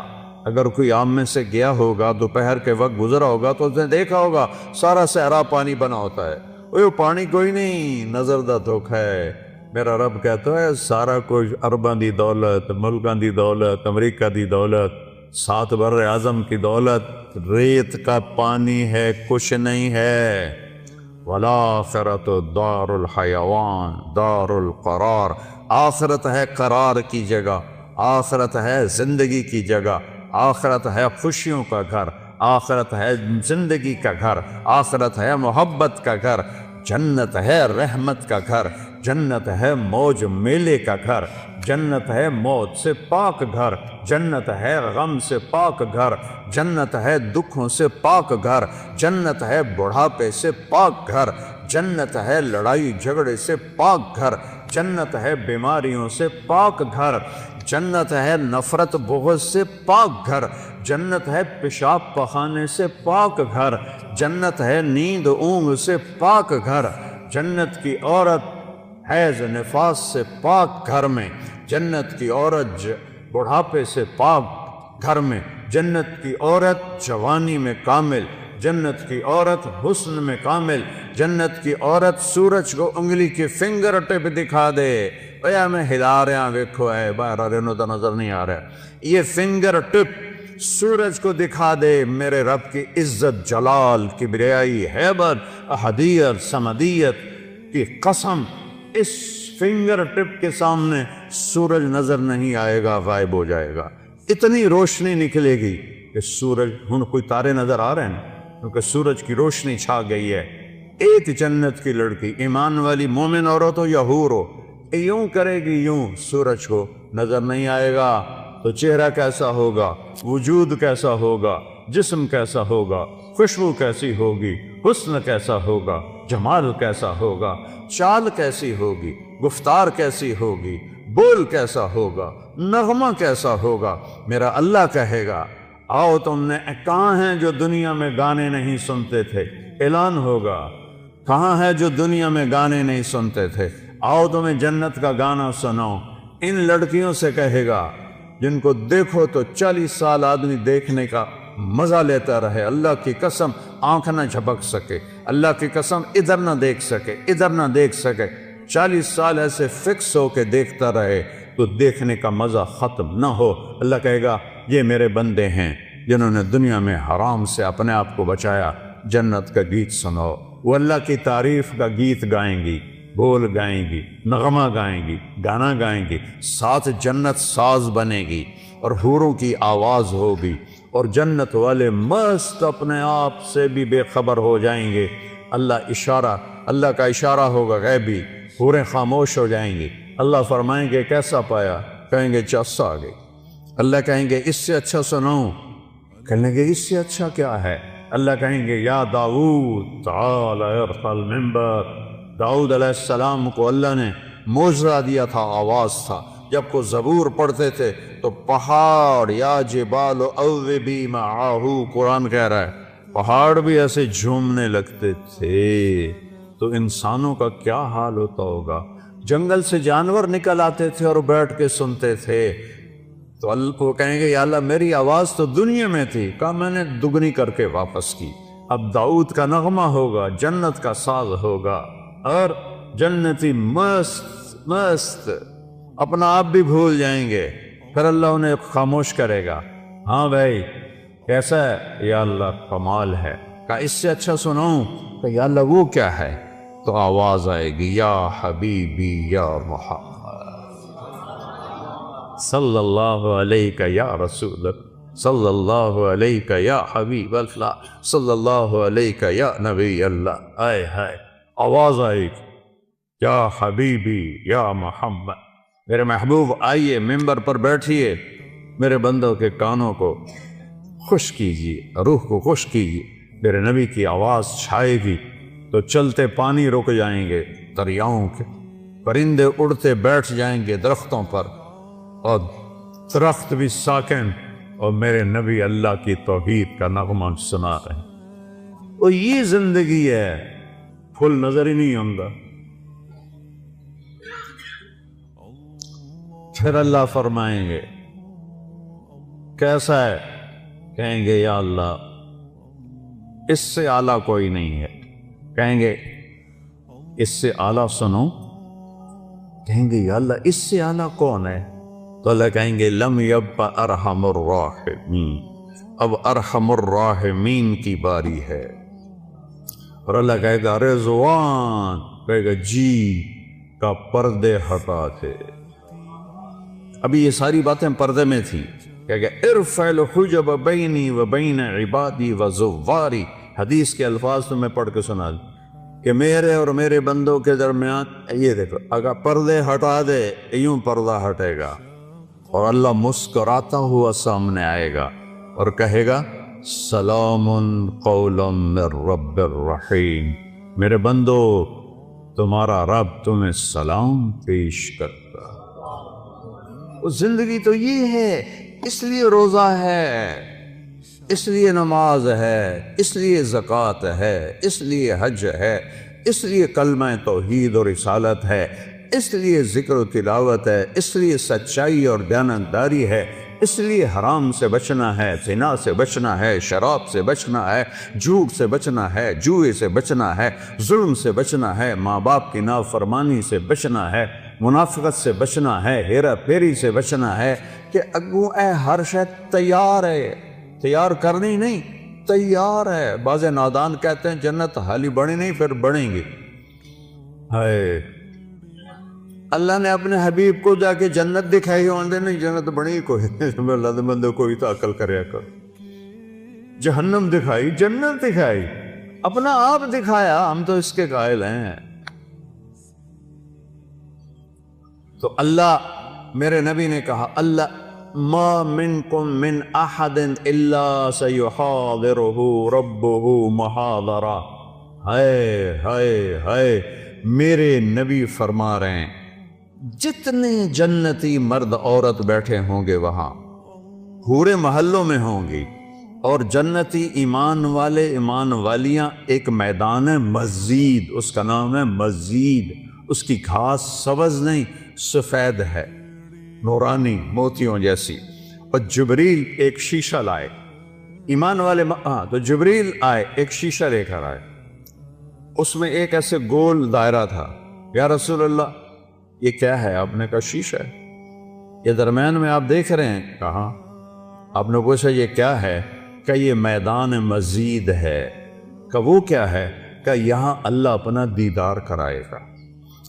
اگر کوئی عام میں سے گیا ہوگا، دوپہر کے وقت گزرا ہوگا تو اس نے دیکھا ہوگا سارا صحرا پانی بنا ہوتا ہے، وہ پانی کوئی نہیں، نظر دا دھوکا ہے۔ میرا رب کہتا ہے سارا کچھ، ارباں دی دولت، ملکاں دی دولت، امریکہ دی دولت، 7 بر اعظم کی دولت، ریت کا پانی ہے، کچھ نہیں ہے۔ وَالْآخِرَةُ دَارُ الْحَيَوَانِ دَارُ الْقَرَارِ، آخرت ہے قرار کی جگہ، آخرت ہے زندگی کی جگہ، آخرت ہے خوشیوں کا گھر، آخرت ہے زندگی کا گھر، آخرت ہے محبت کا گھر، جنت ہے رحمت کا گھر، جنت ہے موج میلے کا گھر، جنت ہے موت سے پاک گھر، جنت ہے غم سے پاک گھر، جنت ہے دکھوں سے پاک گھر، جنت ہے بڑھاپے سے پاک گھر، جنت ہے لڑائی جھگڑے سے پاک گھر، جنت ہے بیماریوں سے پاک گھر، جنت ہے نفرت بغض سے پاک گھر، جنت ہے پیشاب پخانے سے پاک گھر، جنت ہے نیند اونگ سے پاک گھر، جنت کی عورت حیض نفاس سے پاک گھر میں، جنت کی عورت بڑھاپے سے پاک گھر میں، جنت کی عورت جوانی میں کامل، جنت کی عورت حسن میں کامل، جنت کی عورت سورج کو انگلی کی فنگر ٹپ دکھا دے، اے میں ہلا رہا ویکھو اے باہر رہنو تو نظر نہیں آ رہا، یہ فنگر ٹپ سورج کو دکھا دے میرے رب کی عزت جلال کبریائی حیبت احدیت سمدیت کی قسم، اس فنگر ٹپ کے سامنے سورج نظر نہیں آئے گا، غائب ہو جائے گا، اتنی روشنی نکلے گی کہ سورج ہن کوئی تارے نظر آ رہے ہیں کیونکہ سورج کی روشنی چھا گئی ہے۔ ایک جنت کی لڑکی ایمان والی مومن عورت ہو یا حور ہو، یوں کرے گی یوں، سورج کو نظر نہیں آئے گا تو چہرہ کیسا ہوگا، وجود کیسا ہوگا، جسم کیسا ہوگا، خوشبو کیسی ہوگی، حسن کیسا ہوگا، جمال کیسا ہوگا، چال کیسی ہوگی، گفتار کیسی ہوگی، بول کیسا ہوگا، نغمہ کیسا ہوگا۔ میرا اللہ کہے گا آؤ تم نے کہاں ہیں جو دنیا میں گانے نہیں سنتے تھے، اعلان ہوگا کہاں ہے جو دنیا میں گانے نہیں سنتے تھے، آؤ تمہیں جنت کا گانا سناؤ۔ ان لڑکیوں سے کہے گا جن کو دیکھو تو 40 سال آدمی دیکھنے کا مزہ لیتا رہے، اللہ کی قسم آنکھ نہ جھپک سکے، اللہ کی قسم ادھر نہ دیکھ سکے، ادھر نہ دیکھ سکے، 40 سال ایسے فکس ہو کے دیکھتا رہے تو دیکھنے کا مزہ ختم نہ ہو۔ اللہ کہے گا یہ میرے بندے ہیں جنہوں نے دنیا میں حرام سے اپنے آپ کو بچایا، جنت کا گیت سنو۔ وہ اللہ کی تعریف کا گیت گائیں گی، بول گائیں گی، نغمہ گائیں گی، گانا گائیں گی، ساتھ جنت ساز بنے گی اور حوروں کی آواز ہوگی، اور جنت والے مست اپنے آپ سے بھی بے خبر ہو جائیں گے۔ اللہ کا اشارہ ہوگا غیبی، حوریں خاموش ہو جائیں گی۔ اللہ فرمائیں گے کیسا پایا؟ کہیں گے چس آ گئی۔ اللہ کہیں گے اس سے اچھا سناؤں؟ کہنے گے اس سے اچھا کیا ہے؟ اللہ کہیں گے یا داؤد تعال ارقى المنبر۔ داؤد علیہ السلام کو اللہ نے معجزہ دیا تھا، آواز تھا، جب کو زبور پڑھتے تھے تو پہاڑ یا جبال اوبی معاہ، قرآن کہہ رہا ہے پہاڑ بھی ایسے جھومنے لگتے تھے، تو انسانوں کا کیا حال ہوتا ہوگا؟ جنگل سے جانور نکل آتے تھے اور بیٹھ کے سنتے تھے، تو اللہ کو کہیں گے یا اللہ میری آواز تو دنیا میں تھی، کہا میں نے دگنی کر کے واپس کی۔ اب داؤد کا نغمہ ہوگا، جنت کا ساز ہوگا، اور جنتی مست مست اپنا آپ بھی بھول جائیں گے، پھر اللہ انہیں خاموش کرے گا۔ ہاں بھائی کیسا ہے؟ یا اللہ کمال ہے۔ کہا اس سے اچھا سناؤں؟ کہ یا اللہ وہ کیا ہے؟ تو آواز آئے گی یا حبیبی یا محمد صلی اللہ علیہ یا رسول صلی اللہ علیہ یا حبیب اللہ صلی اللہ علیہ یا نبی اللہ۔ آئے ہائے آواز آئے گی یا حبیبی یا محمد، میرے محبوب آئیے ممبر پر بیٹھیے، میرے بندوں کے کانوں کو خوش کیجیے، روح کو خوش کیجیے۔ میرے نبی کی آواز چھائے گی تو چلتے پانی رک جائیں گے دریاؤں کے، پرندے اڑتے بیٹھ جائیں گے درختوں پر، اور درخت بھی ساکن، اور میرے نبی اللہ کی توحید کا نغمہ سنا رہے ہیں۔ اور یہ زندگی ہے، پھول نظر ہی نہیں آتا۔ پھر اللہ فرمائیں گے کیسا ہے؟ کہیں گے یا اللہ اس سے اعلیٰ کوئی نہیں ہے۔ کہیں گے اس سے اعلیٰ سنو؟ کہیں گے یا اللہ اس سے اعلیٰ کون ہے؟ تو اللہ کہیں گے لم یبق ارحم الراحمین، اب ارحم الراحمین کی باری ہے۔ اور اللہ کہے گا رضوان، کہے گا جی کا پردے ہٹا تھے۔ ابھی یہ ساری باتیں پردے میں تھی، کیا کہ ارفع الحجب بینی و بین عبادی و زواری، حدیث کے الفاظ تو میں پڑھ کے سنا دوں کہ میرے اور میرے بندوں کے درمیان یہ دیکھو، اگر پردے ہٹا دے یوں پردہ ہٹے گا اور اللہ مسکراتا ہوا سامنے آئے گا اور کہے گا سلام قولا من رب الرحیم، میرے بندو تمہارا رب تمہیں سلام پیش کرتا۔ وہ زندگی تو یہ ہے، اس لیے روزہ ہے، اس لیے نماز ہے، اس لیے زکوٰۃ ہے، اس لیے حج ہے، اس لیے کلمہ توحید اور رسالت ہے، اس لیے ذکر و تلاوت ہے، اس لیے سچائی اور دیانتداری ہے، اس لیے حرام سے بچنا ہے، زنا سے بچنا ہے، شراب سے بچنا ہے، جھوٹ سے بچنا ہے، جوئے سے بچنا ہے، ظلم سے بچنا ہے، ماں باپ کی نافرمانی سے بچنا ہے، منافقت سے بچنا ہے، ہیرا پھیری سے بچنا ہے، کہ اگوں اے ہر شے تیار ہے، تیار کرنی نہیں، تیار ہے۔ بعض نادان کہتے ہیں جنت حالی بڑی نہیں پھر بڑھیں گی۔ ہائے، اللہ نے اپنے حبیب کو جا کے جنت دکھائی، ہوندے نہیں جنت بڑی کوئی اللہ دے بندے کوئی تو عقل کریا کر۔ جہنم دکھائی، جنت دکھائی، اپنا آپ دکھایا، ہم تو اس کے قائل ہیں۔ تو اللہ، میرے نبی نے کہا اللہ ما منکم من احد الا سیحاضرہ ربہ محاضرہ۔ ہائے ہائے ہائے، میرے نبی فرما رہے ہیں جتنے جنتی مرد عورت بیٹھے ہوں گے وہاں پورے محلوں میں ہوں گی، اور جنتی ایمان والے ایمان والیاں، ایک میدان ہے مزید، اس کا نام ہے مزید، اس کی گھاس سبز نہیں سفید ہے، نورانی موتیوں جیسی، اور جبریل ایک شیشہ لائے، ایمان والے تو جبریل آئے ایک شیشہ لے کر آئے، اس میں ایک ایسے گول دائرہ تھا۔ یا رسول اللہ یہ کیا ہے؟ آپ نے کہا شیشہ ہے، یہ درمیان میں آپ دیکھ رہے ہیں؟ کہاں؟ آپ نے پوچھا یہ کیا ہے؟ کہ یہ میدان مزید ہے۔ کہ وہ کیا ہے؟ کہ یہاں اللہ اپنا دیدار کرائے گا۔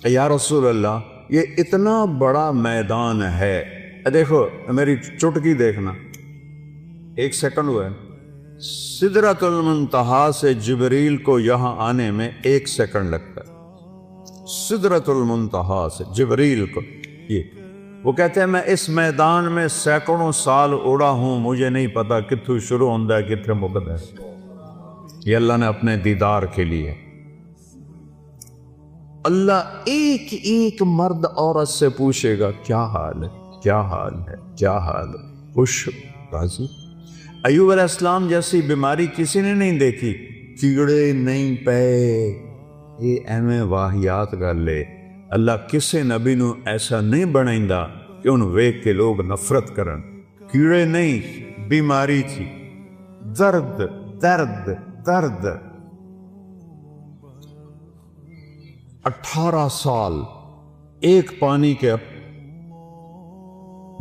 کہ یا رسول اللہ یہ اتنا بڑا میدان ہے، دیکھو میری چٹکی دیکھنا، ایک سیکنڈ ہوا ہے، سدرۃ المنتہا سے جبریل کو یہاں آنے میں 1 سیکنڈ لگتا ہے، سدرۃ المنتہا سے جبریل کو۔ یہ وہ کہتے ہیں میں اس میدان میں سینکڑوں سال اڑا ہوں، مجھے نہیں پتا کتھوں شروع ہوندہ ہے کتھے مقد ہے۔ یہ اللہ نے اپنے دیدار کے لیے، اللہ ایک ایک مرد عورت سے پوچھے گا کیا حال ہے، کیا حال ہے، کیا حال ہے، خوش راضی؟ ایوب علیہ السلام جیسی بیماری کسی نے نہیں دیکھی، کیڑے نہیں پے، یہ ایویں واہیات کر لے۔ اللہ کسے نبی نو ایسا نہیں بنائندا کہ ان ویک کے لوگ نفرت کرن، کیڑے نہیں، بیماری تھی، درد درد درد۔ 18 سال ایک پانی کے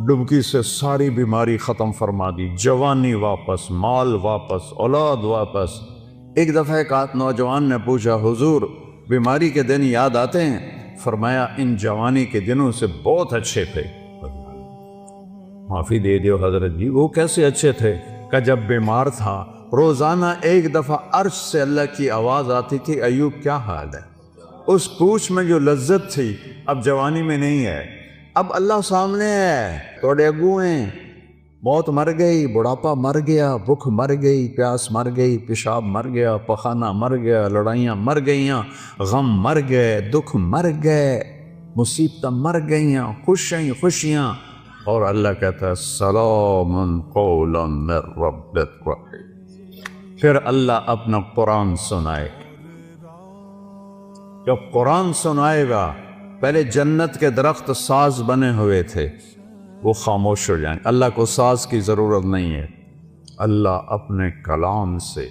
ڈبکی سے ساری بیماری ختم فرما دی، جوانی واپس، مال واپس، اولاد واپس۔ ایک دفعہ ایک نوجوان نے پوچھا حضور بیماری کے دن یاد آتے ہیں؟ فرمایا ان جوانی کے دنوں سے بہت اچھے تھے۔ معافی دے دیو حضرت جی، وہ کیسے اچھے تھے؟ کہ جب بیمار تھا روزانہ ایک دفعہ عرش سے اللہ کی آواز آتی تھی ایوب کیا حال ہے؟ اس پوچھ میں جو لذت تھی اب جوانی میں نہیں ہے۔ اب اللہ سامنے ہے، توڑے اگو ہیں، موت مر گئی، بڑھاپا مر گیا، بھوک مر گئی، پیاس مر گئی، پیشاب مر گیا، پخانہ مر گیا، لڑائیاں مر گئیاں، غم مر گئے، دکھ مر گئے، مصیبتیں مر گئیاں، خوشیاں، اور اللہ کہتا ہے سلام قولا من رب الرحیم۔ پھر اللہ اپنا قرآن سنائے، جب قرآن سنائے گا، پہلے جنت کے درخت ساز بنے ہوئے تھے، وہ خاموش ہو جائیں۔ اللہ کو ساز کی ضرورت نہیں ہے، اللہ اپنے کلام سے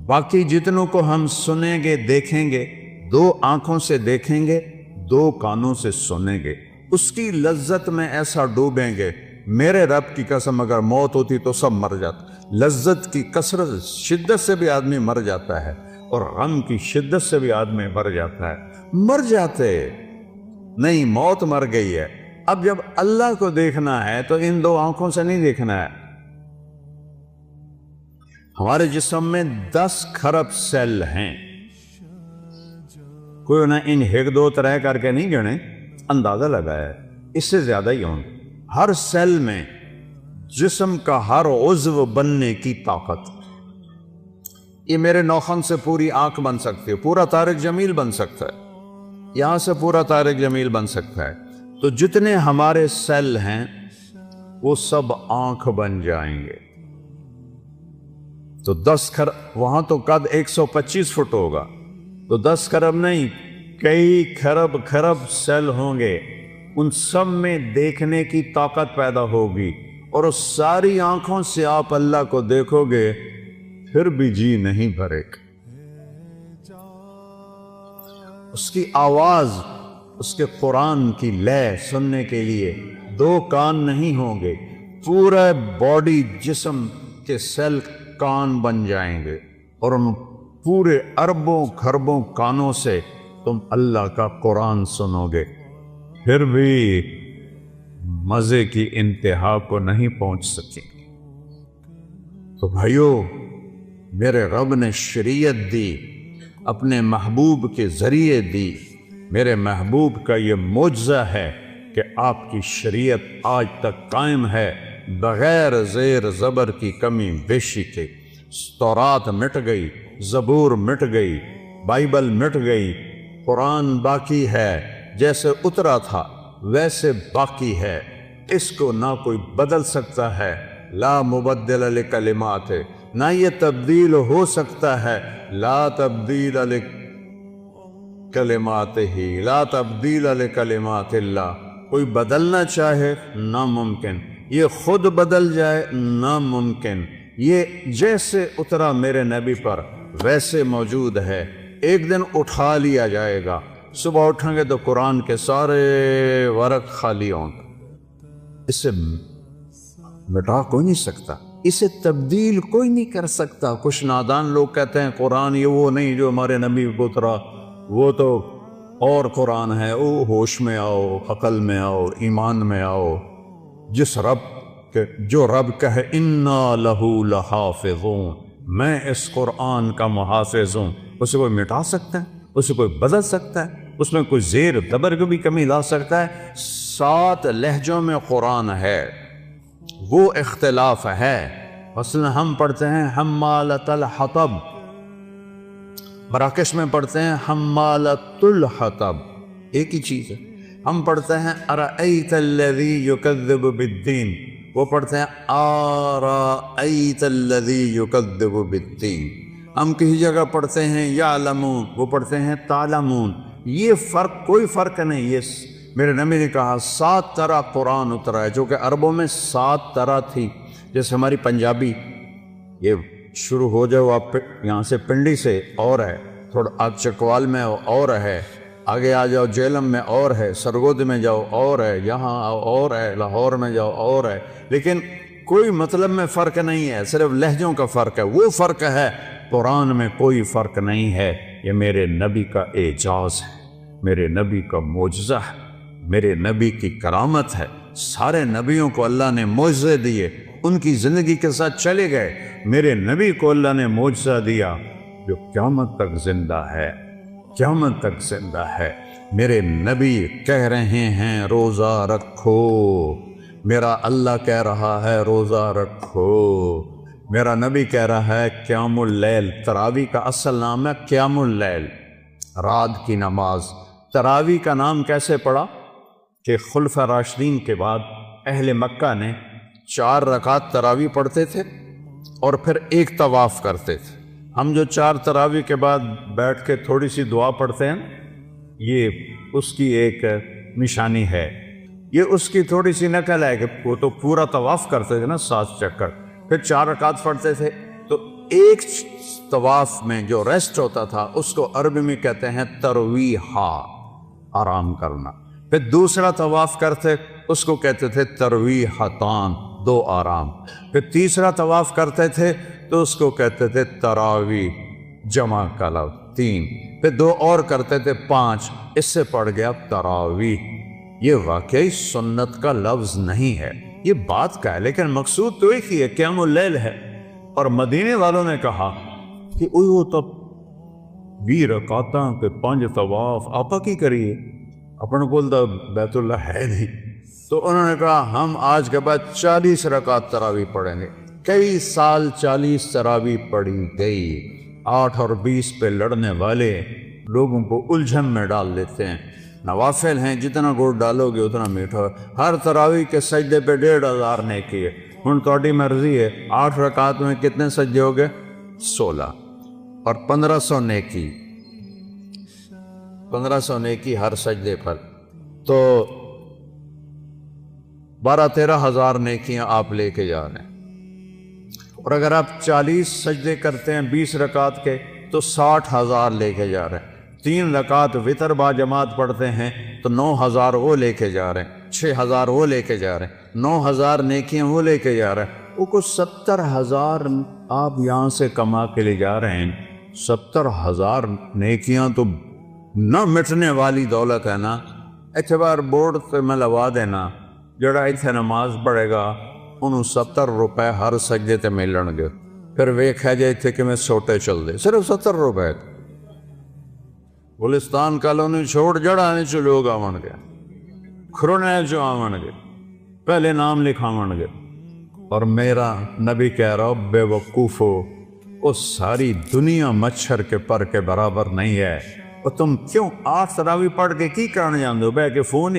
باقی جتنوں کو ہم سنیں گے دیکھیں گے، 2 آنکھوں سے دیکھیں گے، 2 کانوں سے سنیں گے، اس کی لذت میں ایسا ڈوبیں گے۔ میرے رب کی قسم اگر موت ہوتی تو سب مر جاتا، لذت کی کثرت شدت سے بھی آدمی مر جاتا ہے، اور غم کی شدت سے بھی آدمی مر جاتا ہے، مر جاتے نہیں، موت مر گئی ہے۔ اب جب اللہ کو دیکھنا ہے تو ان دو آنکھوں سے نہیں دیکھنا ہے. ہمارے جسم میں 10 کھرب سیل ہیں. کوئی نہ ان 1 2 3 کر کے نہیں گنے، اندازہ لگایا ہے اس سے زیادہ ہی ہوں. ہر سیل میں جسم کا ہر عضو بننے کی طاقت. یہ میرے نوخن سے پوری آنکھ بن سکتی ہے، پورا طارق جمیل بن سکتا ہے، یہاں سے پورا طارق جمیل بن سکتا ہے. تو جتنے ہمارے سیل ہیں وہ سب آنکھ بن جائیں گے. تو 10 کھرب، وہاں تو قد 125 فٹ ہوگا، تو 10 کھرب نہیں، کئی کھرب سیل ہوں گے. ان سب میں دیکھنے کی طاقت پیدا ہوگی، اور اس ساری آنکھوں سے آپ اللہ کو دیکھو گے پھر بھی جی نہیں بھرے گا. اس کی آواز، اس کے قرآن کی لے سننے کے لیے 2 کان نہیں ہوں گے، پورے باڈی جسم کے سیل کان بن جائیں گے، اور ان پورے اربوں کھربوں کانوں سے تم اللہ کا قرآن سنو گے، پھر بھی مزے کی انتہا کو نہیں پہنچ سکیں. تو بھائیو، میرے رب نے شریعت دی، اپنے محبوب کے ذریعے دی. میرے محبوب کا یہ معجزہ ہے کہ آپ کی شریعت آج تک قائم ہے بغیر زیر زبر کی کمی بیشی کے. تورات مٹ گئی، زبور مٹ گئی، بائبل مٹ گئی، قرآن باقی ہے، جیسے اترا تھا ویسے باقی ہے. اس کو نہ کوئی بدل سکتا ہے، لا مبدل لکلمات، نہ یہ تبدیل ہو سکتا ہے، لا تبدیل لکلمات ہی، لا تبدیل لکلمات اللہ. کوئی بدلنا چاہے ناممکن، یہ خود بدل جائے ناممکن. یہ جیسے اترا میرے نبی پر ویسے موجود ہے. ایک دن اٹھا لیا جائے گا، صبح اٹھیں گے تو قرآن کے سارے ورق خالی ہوں گے. اسے مٹا کوئی نہیں سکتا، اسے تبدیل کوئی نہیں کر سکتا. کچھ نادان لوگ کہتے ہیں قرآن یہ وہ نہیں جو ہمارے نبی کو اترا، وہ تو اور قرآن ہے. او ہوش میں آؤ، عقل میں آؤ، ایمان میں آؤ. جس رب کہ جو رب کہے انا لہو لحافظون، میں اس قرآن کا محافظ ہوں، اسے کوئی مٹا سکتا ہے؟ اسے کوئی بدل سکتا ہے؟ اس میں کوئی زیر دبر کو بھی کمی لا سکتا ہے؟ 7 لہجوں میں قرآن ہے، وہ اختلاف ہے. مثلا ہم پڑھتے ہیں حمالۃ الحطب، مراکش میں پڑھتے ہیں حمالۃ الحطب، ایک ہی چیز ہے. ہم پڑھتے ہیں ارأیت الذی یکذب بالدین، وہ پڑھتے ہیں آرأیت الذی یکذب بالدین. ہم کسی جگہ پڑھتے ہیں یعلمون، وہ پڑھتے ہیں تعلمون. یہ فرق، کوئی فرق نہیں. یہ میرے نبی نے کہا 7 طرح قرآن اترا ہے، جو کہ عربوں میں 7 طرح تھی. جیسے ہماری پنجابی، یہ شروع ہو جاؤ آپ یہاں سے پنڈی سے اور ہے، تھوڑا آگ چکوال میں اور ہے، آگے آ جاؤ جیلم میں اور ہے، سرگود میں جاؤ اور ہے، یہاں اور ہے، لاہور میں جاؤ اور ہے. لیکن کوئی مطلب میں فرق نہیں ہے، صرف لہجوں کا فرق ہے. وہ فرق ہے، قرآن میں کوئی فرق نہیں ہے. یہ میرے نبی کا اعجاز ہے، میرے نبی کا معجزہ ہے، میرے نبی کی کرامت ہے. سارے نبیوں کو اللہ نے معجزے دیے، ان کی زندگی کے ساتھ چلے گئے. میرے نبی کو اللہ نے معجزہ دیا جو قیامت تک زندہ ہے، قیامت تک زندہ ہے. میرے نبی کہہ رہے ہیں روزہ رکھو، میرا اللہ کہہ رہا ہے روزہ رکھو. میرا نبی کہہ رہا ہے قیام اللیل. تراویح کا اصل نام ہے قیام اللیل، رات کی نماز. تراویح کا نام کیسے پڑا؟ کہ خلفاء راشدین کے بعد اہل مکہ نے 4 رکعت تراویح پڑھتے تھے اور پھر ایک طواف کرتے تھے. ہم جو 4 تراویح کے بعد بیٹھ کے تھوڑی سی دعا پڑھتے ہیں، یہ اس کی ایک نشانی ہے. یہ اس کی تھوڑی سی نقل ہے کہ وہ تو پورا طواف کرتے تھے نا 7 چکر، پھر 4 رکعت پڑھتے تھے. تو ایک طواف میں جو ریسٹ ہوتا تھا اس کو عربی میں کہتے ہیں ترویحا، آرام کرنا. پھر دوسرا طواف کرتے اس کو کہتے تھے ترویحتان، 2 آرام. پھر تیسرا طواف کرتے تھے تو اس کو کہتے تھے تراویح، جمع کلو 3. پھر 2 اور کرتے تھے 5، اس سے پڑ گیا تراویح. یہ واقعی سنت کا لفظ نہیں ہے، یہ بات کا ہے، لیکن مقصود تو ایک ہی ہے، قیام اللیل ہے۔ اور مدینے والوں نے کہا کہ وہ تب 20 رکعتاں کے 5 طواف آپا کی کریے، اپنے کول تو بیت اللہ ہے نہیں، تو انہوں نے کہا ہم آج کے بعد 40 رکعت تراویح پڑھیں گے۔ کئی سال 40 تراویح پڑھی گئی۔ 8 اور 20 پہ لڑنے والے لوگوں کو الجھن میں ڈال دیتے ہیں۔ نوافل ہیں، جتنا گڑ ڈالو گے اتنا میٹھا ہے۔ ہر تراویح کے سجدے پہ 1500 نیکی ہے۔ ہن تہاڈی مرضی ہے، 8 رکعت میں کتنے سجدے ہو گئے؟ 16 اور 1500 نیکی، 1500 نیکی ہر سجدے پر، تو 12-13 ہزار نیکیاں آپ لے کے جا رہے ہیں۔ اور اگر آپ 40 سجدے کرتے ہیں 20 رکعت کے تو 60,000 لے کے جا رہے ہیں۔ 3 رکعت وتر با جماعت پڑھتے ہیں تو 9,000 وہ لے کے جا رہے ہیں، 6,000 وہ لے کے جا رہے ہیں، 9,000 نیکیاں وہ لے کے جا رہے ہیں۔ وہ کچھ 70,000 آپ یہاں سے کما کے لے جا رہے ہیں۔ 70,000 نیکیاں تو نہ مٹنے والی دولت ہے نا۔ اعتبار بورڈ سے میں لوا دینا، جڑا ایتھے نماز پڑھے گا انہوں 70 روپے ہر سجدے تے ملن گے۔ پھر ویکھا جائے تھے کہ میں سوٹے چل دے، صرف 70 روپے۔ گلستان کالونی چھوڑ جڑانے چو لوگ آون گے، کھرونے چو آون گے، پہلے نام لکھاون گے۔ اور میرا نبی کہہ رہا بے وقوفو، وہ ساری دنیا مچھر کے پر کے برابر نہیں ہے۔ اور تم کیوں 8 تراویح پڑھ کے کی کرنے جاندے ہو؟ بے کہ فون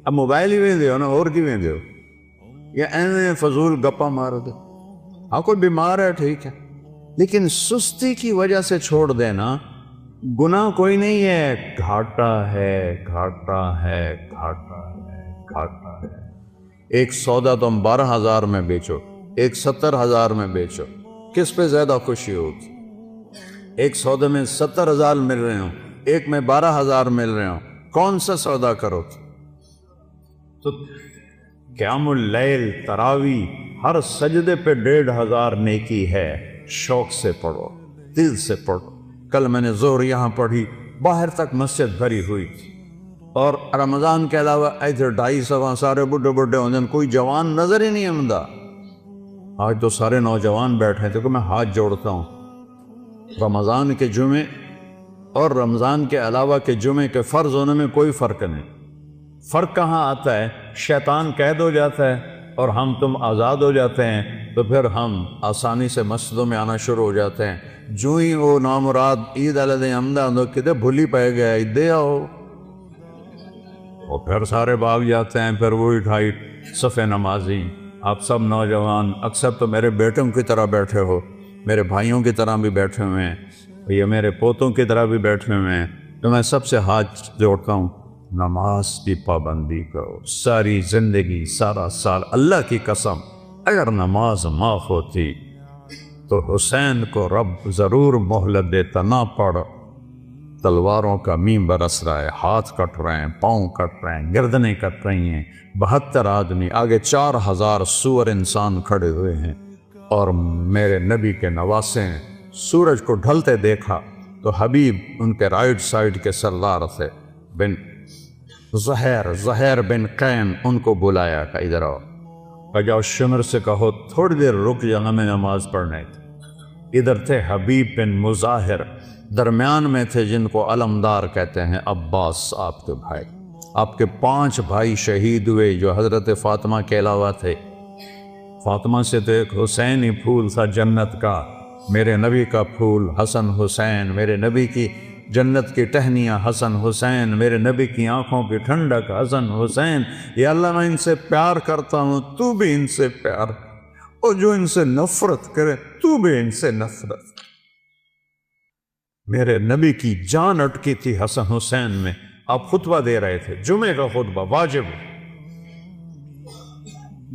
اب موبائل ہی ویندے ہو نا، اور کی ویندے ہو؟ یا ایویں فضول گپا مار دے؟ ہاں کوئی بیمار ہے ٹھیک ہے، لیکن سستی کی وجہ سے چھوڑ دینا گناہ کوئی نہیں ہے، گھاٹا ہے، گھاٹا ہے، گھاٹا ہے، گھاٹا ہے۔ ایک سودا تم 12,000 میں بیچو، ایک 70,000 میں بیچو، کس پہ زیادہ خوشی ہوگی؟ ایک سودے میں 70,000 مل رہے ہوں، ایک میں 12,000 مل رہے ہوں، کون سا سودا کرو؟ تو قیام اللیل تراویح ہر سجدے پہ 1,500 نیکی ہے۔ شوق سے پڑھو، دل سے پڑھو۔ کل میں نے زور یہاں پڑھی، باہر تک مسجد بھری ہوئی تھی، اور رمضان کے علاوہ ایتھے 250 سارے بڈھے بڈھے ہوندے، کوئی جوان نظر ہی نہیں آمدا۔ آج تو سارے نوجوان بیٹھے تھے کہ میں ہاتھ جوڑتا ہوں، رمضان کے جمعے اور رمضان کے علاوہ کے جمعے کے فرض ہونے میں کوئی فرق نہیں۔ فرق کہاں آتا ہے؟ شیطان قید ہو جاتا ہے اور ہم تم آزاد ہو جاتے ہیں، تو پھر ہم آسانی سے مسجدوں میں آنا شروع ہو جاتے ہیں۔ جو ہی وہ نامراد عید علیہ حمدہ کدھر بھولی پہ گیا دے آؤ، اور پھر سارے بھاگ جاتے ہیں۔ پھر وہی 2.5 صفحے نمازی، آپ سب نوجوان اکثر تو میرے بیٹوں کی طرح بیٹھے ہو، میرے بھائیوں کی طرح بھی بیٹھے ہوئے ہیں، یہ میرے پوتوں کی طرح بھی بیٹھے ہوئے ہیں، تو میں سب سے ہاتھ جوڑتا ہوں، نماز کی پابندی کرو۔ ساری زندگی، سارا سال، اللہ کی قسم اگر نماز معاف ہوتی تو حسین کو رب ضرور مہلت دیتا۔ نہ پڑھ، تلواروں کا میم برس رہا ہے، ہاتھ کٹ رہے ہیں، پاؤں کٹ رہے ہیں، گردنیں کٹ رہی ہیں، 72 آدمی، آگے 4,000 سور انسان کھڑے ہوئے ہیں، اور میرے نبی کے نواسے ہیں۔ سورج کو ڈھلتے دیکھا تو حبیب ان کے رائٹ سائڈ کے سردار تھے، بن زہیر بن قین، ان کو بلایا کہ ادھر آؤ، جاؤ شمر سے کہو تھوڑی دیر رک جانا، میں نماز پڑھنے تھی۔ ادھر تھے حبیب بن مظاہر، درمیان میں تھے جن کو علمدار کہتے ہیں، عباس آپ کے بھائی۔ آپ کے 5 بھائی شہید ہوئے جو حضرت فاطمہ کے علاوہ تھے۔ فاطمہ سے تو ایک حسین ہی پھول تھا جنت کا، میرے نبی کا پھول حسن حسین، میرے نبی کی جنت کی ٹہنیاں حسن حسین، میرے نبی کی آنکھوں کی ٹھنڈک حسن حسین۔ یا اللہ میں ان سے پیار کرتا ہوں، تو بھی ان سے پیار، اور جو ان سے نفرت کرے تو بھی ان سے نفرت۔ میرے نبی کی جان اٹکی تھی حسن حسین میں۔ آپ خطبہ دے رہے تھے، جمعے کا خطبہ واجب،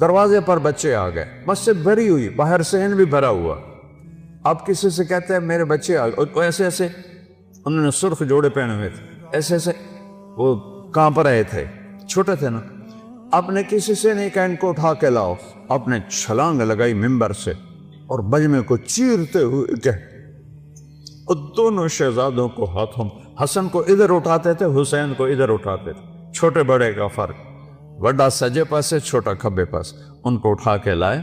دروازے پر بچے آ گئے، مسجد بھری ہوئی، باہر صحن بھی بھرا ہوا۔ آپ کسی سے کہتے ہیں میرے بچے آ گئے، اور ایسے ایسے انہوں نے سرخ جوڑے پہنے ہوئے تھے، ایسے ایسے وہ کانپ رہے تھے، چھوٹے تھے نا۔ آپ نے کسی سے نہیں کہا ان کو اٹھا کے لاؤ، آپ نے چھلانگ لگائی ممبر سے اور بجمے کو چیرتے ہوئے کہہ، اور دونوں شہزادوں کو ہاتھوں، حسن کو ادھر اٹھاتے تھے، حسین کو ادھر اٹھاتے تھے، چھوٹے بڑے کا فرق۔ بڑا سجے پاس ہے چھوٹا کھبے پاس، ان کو اٹھا کے لائے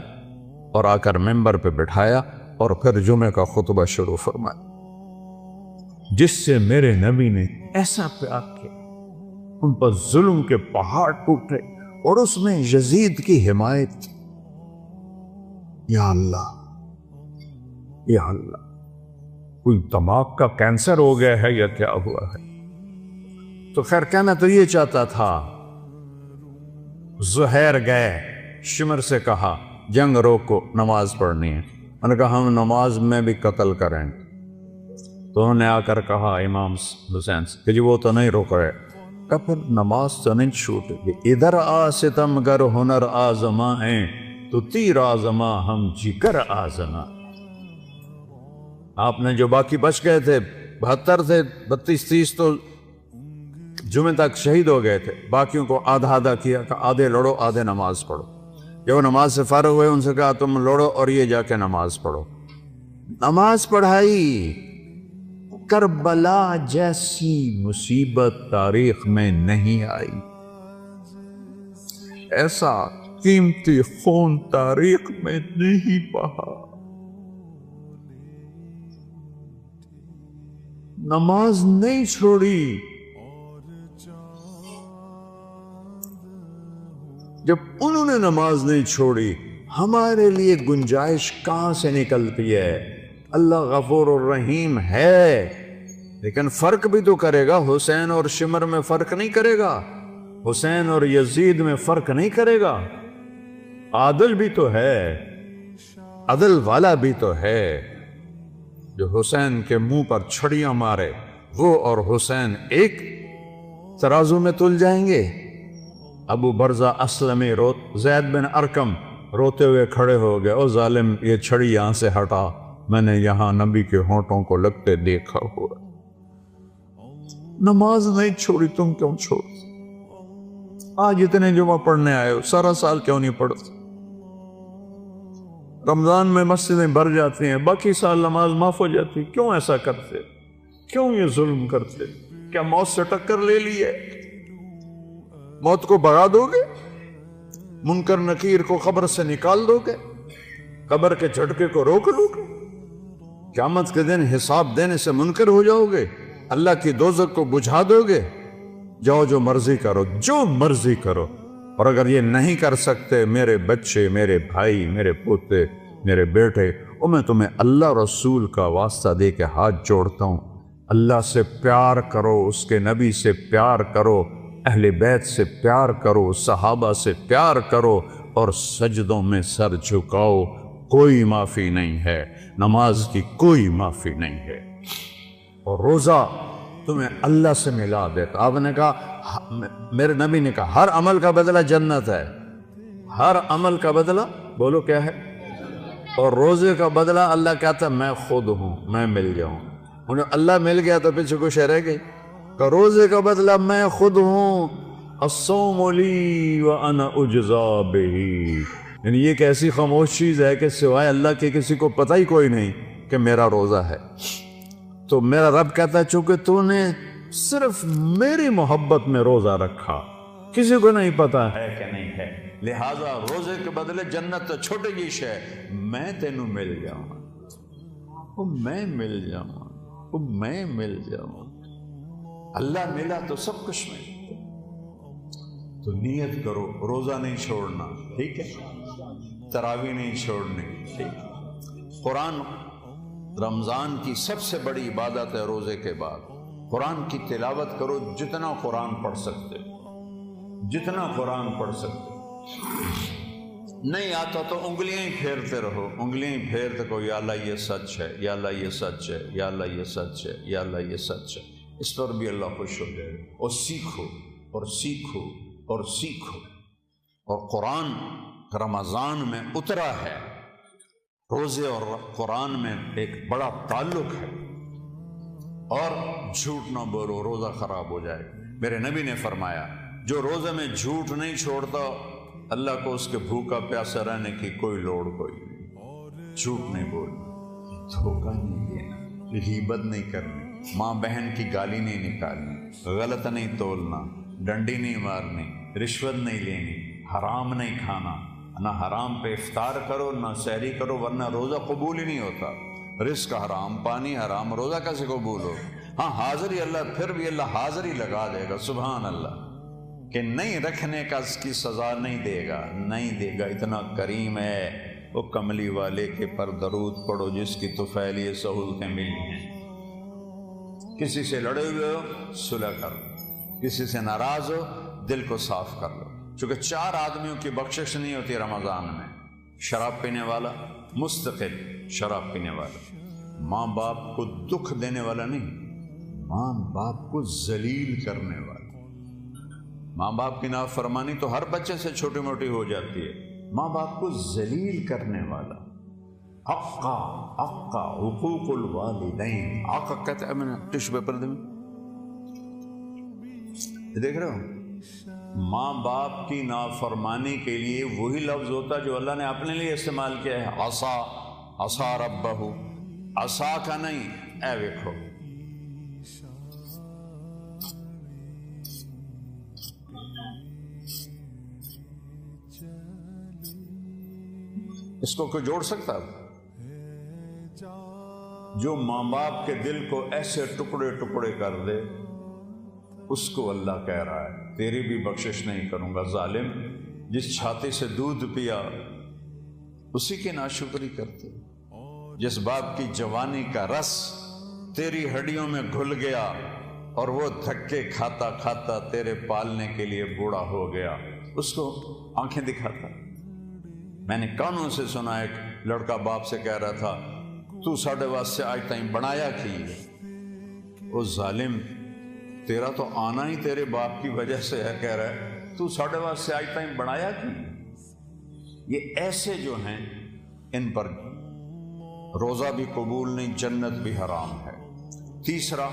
اور آ کر ممبر پہ بٹھایا اور پھر جمعے کا خطبہ شروع فرمایا، جس سے میرے نبی نے ایسا پیار کیا، ان پر ظلم کے پہاڑ ٹوٹے اور اس میں یزید کی حمایت۔ یا اللہ یا اللہ، کوئی دماغ کا کینسر ہو گیا ہے یا کیا ہوا ہے؟ تو خیر کہنا تو یہ چاہتا تھا۔ زہیر گئے، شمر سے کہا جنگ روکو، نماز پڑھنی ہے۔ انہوں نے کہا ہم نماز میں بھی قتل کریں۔ تو انہوں نے آ کر کہا امام حسین سے کہ جی وہ تو نہیں روک رہے، کہ پھر نماز تو نہیں چھوٹے گی۔ ادھر آ ستم گر ہنر آزما ہیں تو تیر آزما ہم جگر آزما۔ آپ نے جو باقی بچ گئے تھے 72 تھے، 32 30 تو جمعے تک شہید ہو گئے تھے، باقیوں کو آدھا آدھا کیا کہ آدھے لڑو آدھے نماز پڑھو۔ جب وہ نماز سے فارغ ہوئے ان سے کہا تم لڑو اور یہ جا کے نماز پڑھو۔ نماز پڑھائی۔ کربلا جیسی مصیبت تاریخ میں نہیں آئی، ایسا قیمتی خون تاریخ میں نہیں بہا۔ نماز نہیں چھوڑی۔ جب انہوں نے نماز نہیں چھوڑی، ہمارے لیے گنجائش کہاں سے نکلتی ہے؟ اللہ غفور الرحیم ہے، لیکن فرق بھی تو کرے گا۔ حسین اور شمر میں فرق نہیں کرے گا، حسین اور یزید میں فرق نہیں کرے گا۔ عادل بھی تو ہے، عدل والا بھی تو ہے۔ جو حسین کے منہ پر چھڑیاں مارے وہ اور حسین ایک ترازو میں تل جائیں گے؟ ابو برزہ اسلمی زید بن ارکم روتے ہوئے کھڑے ہو گئے، او ظالم یہ چھڑی یہاں سے ہٹا، میں نے یہاں نبی کے ہونٹوں کو لگتے دیکھا ہوا۔ نماز نہیں چھوڑی، تم کیوں چھوڑ؟ آج اتنے جمعہ پڑھنے آئے ہو، سارا سال کیوں نہیں پڑھتے؟ رمضان میں مسجدیں بھر جاتی ہیں، باقی سال نماز معاف ہو جاتی، کیوں ایسا کرتے؟ کیوں یہ ظلم کرتے؟ کیا موت سے ٹکر لے لی ہے؟ موت کو بھگا دو گے؟ منکر نکیر کو قبر سے نکال دو گے؟ قبر کے جھٹکے کو روک لو گے؟ قیامت کے دن حساب دینے سے منکر ہو جاؤ گے؟ اللہ کی دوزخ کو بجھا دو گے؟ جاؤ جو مرضی کرو، جو مرضی کرو۔ اور اگر یہ نہیں کر سکتے میرے بچے، میرے بھائی، میرے پوتے، میرے بیٹے، اور میں تمہیں اللہ رسول کا واسطہ دے کے ہاتھ جوڑتا ہوں، اللہ سے پیار کرو، اس کے نبی سے پیار کرو، اہل بیت سے پیار کرو، صحابہ سے پیار کرو، اور سجدوں میں سر جھکاؤ۔ کوئی معافی نہیں ہے، نماز کی کوئی معافی نہیں ہے۔ اور روزہ تمہیں اللہ سے ملا دیتا۔ آپ نے کہا، میرے نبی نے کہا ہر عمل کا بدلہ جنت ہے، ہر عمل کا بدلہ بولو کیا ہے؟ اور روزے کا بدلہ اللہ کہتا ہے میں خود ہوں، میں مل جاؤں۔ انہیں اللہ مل گیا تو پیچھے کچھ رہ گئی کہ روزے کا بدلہ میں خود ہوں، الصوم لی وانا اجزا بہ۔ یعنی یہ ایک ایسی خاموش چیز ہے کہ سوائے اللہ کے کسی کو پتہ ہی کوئی نہیں کہ میرا روزہ ہے۔ تو میرا رب کہتا ہے چونکہ تو نے صرف میری محبت میں روزہ رکھا، کسی کو نہیں پتا ہے کہ نہیں ہے، لہٰذا روزے کے بدلے جنت تو چھوٹی جی شے، میں تینوں مل جاؤں، میں مل جاؤں، میں مل جاؤں۔ اللہ ملا تو سب کچھ مل۔ تو نیت کرو روزہ نہیں چھوڑنا، ٹھیک ہے؟ تراویح نہیں چھوڑنی، ٹھیک ہے؟ قرآن، رمضان کی سب سے بڑی عبادت ہے روزے کے بعد۔ قرآن کی تلاوت کرو، جتنا قرآن پڑھ سکتے، جتنا قرآن پڑھ سکتے۔ نہیں آتا تو انگلیاں ہی پھیرتے رہو، انگلیاں ہی پھیرتے کہو یا اللہ یہ سچ ہے، یا اللہ یہ سچ ہے، یا اللہ یہ سچ ہے، یا اللہ یہ سچ ہے۔ اس پر بھی اللہ خوش ہو جائے۔ اور سیکھو اور سیکھو اور سیکھو۔ اور قرآن رمضان میں اترا ہے، روزے اور قرآن میں ایک بڑا تعلق ہے۔ اور جھوٹ نہ بولو، روزہ خراب ہو جائے۔ میرے نبی نے فرمایا جو روزے میں جھوٹ نہیں چھوڑتا اللہ کو اس کے بھوکا پیاسا رہنے کی کوئی لوڑ کوئی نہیں۔ جھوٹ نہیں بولنا، دھوکہ نہیں دینا، غیبت نہیں کرنی، ماں بہن کی گالی نہیں نکالنی، غلط نہیں تولنا، ڈنڈی نہیں مارنی، رشوت نہیں لینی، حرام نہیں کھانا، نہ حرام پہ افطار کرو نہ سحری کرو ورنہ روزہ قبول ہی نہیں ہوتا۔ رزق حرام، پانی حرام، روزہ کیسے قبول ہو؟ ہاں حاضری اللہ، پھر بھی اللہ حاضری لگا دے گا، سبحان اللہ، کہ نہیں رکھنے کا اس کی سزا نہیں دے گا، نہیں دے گا۔ اتنا کریم ہے وہ کملی والے کے پر درود پڑھو جس کی طفیل یہ سہولتیں ملی ہیں۔ کسی سے لڑے ہوئے ہو صلح کر لو، کسی سے ناراض ہو دل کو صاف کر لو، چونکہ 4 آدمیوں کی بخشش نہیں ہوتی رمضان میں: شراب پینے والا، مستقل شراب پینے والا، ماں باپ کو دکھ دینے والا نہیں، ماں باپ کو ذلیل کرنے والا۔ ماں باپ کی نافرمانی تو ہر بچے سے چھوٹی موٹی ہو جاتی ہے، ماں باپ کو ذلیل کرنے والا۔ حقا حقوق الوالدین، حقا کہتے ہیں، میں نے ٹشو پیپر دیں، دیکھ رہے ہو؟ ماں باپ کی نافرمانی کے لیے وہی لفظ ہوتا جو اللہ نے اپنے لیے استعمال کیا ہے، عصا، عصا ربہ، عصا کا نہیں، اے ویکھو۔ اس کو کوئی جوڑ سکتا ہے؟ جو ماں باپ کے دل کو ایسے ٹکڑے ٹکڑے کر دے اس کو اللہ کہہ رہا ہے تیری بھی بخشش نہیں کروں گا۔ ظالم، جس چھاتی سے دودھ پیا اسی کی ناشکری کرتے، جس باپ کی جوانی کا رس تیری ہڈیوں میں گھل گیا اور وہ دھکے کھاتا کھاتا تیرے پالنے کے لیے بوڑھا ہو گیا، اس کو آنکھیں دکھاتا۔ میں نے کانوں سے سنا ایک لڑکا باپ سے کہہ رہا تھا تو ساڈے واسطے آج تائیں بنایا کی؟ او ظالم، تیرا تو آنا ہی تیرے باپ کی وجہ سے ہے، کہہ رہا ہے تو ساڈے واسطے آج تائیں بنایا کی؟ یہ ایسے جو ہیں ان پر روزہ بھی قبول نہیں، جنت بھی حرام ہے۔ تیسرا،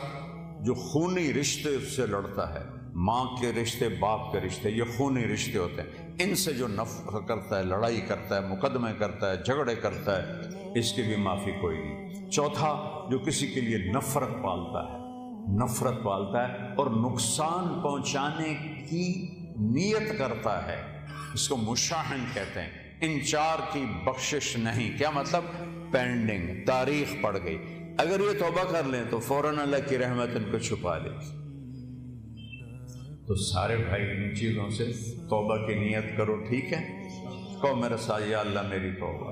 جو خونی رشتے سے لڑتا ہے، ماں کے رشتے، باپ کے رشتے، یہ خونی رشتے ہوتے ہیں، ان سے جو نفرت کرتا ہے، لڑائی کرتا ہے، مقدمے کرتا ہے، جھگڑے کرتا ہے، اس کی بھی معافی کوئی نہیں۔ چوتھا، جو کسی کے لیے نفرت پالتا ہے، نفرت پالتا ہے اور نقصان پہنچانے کی نیت کرتا ہے، اس کو مشاحن کہتے ہیں۔ ان 4 کی بخشش نہیں۔ کیا مطلب؟ پینڈنگ، تاریخ پڑ گئی۔ اگر یہ توبہ کر لیں تو فوراً اللہ کی رحمت ان کو چھپا لے۔ تو سارے بھائی ان چیزوں سے توبہ کی نیت کرو، ٹھیک ہے؟ کہو میرے ساتھ، یا اللہ میری توبہ،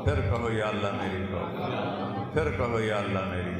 پھر کہو یا اللہ میری توبہ، پھر کہو یا اللہ میری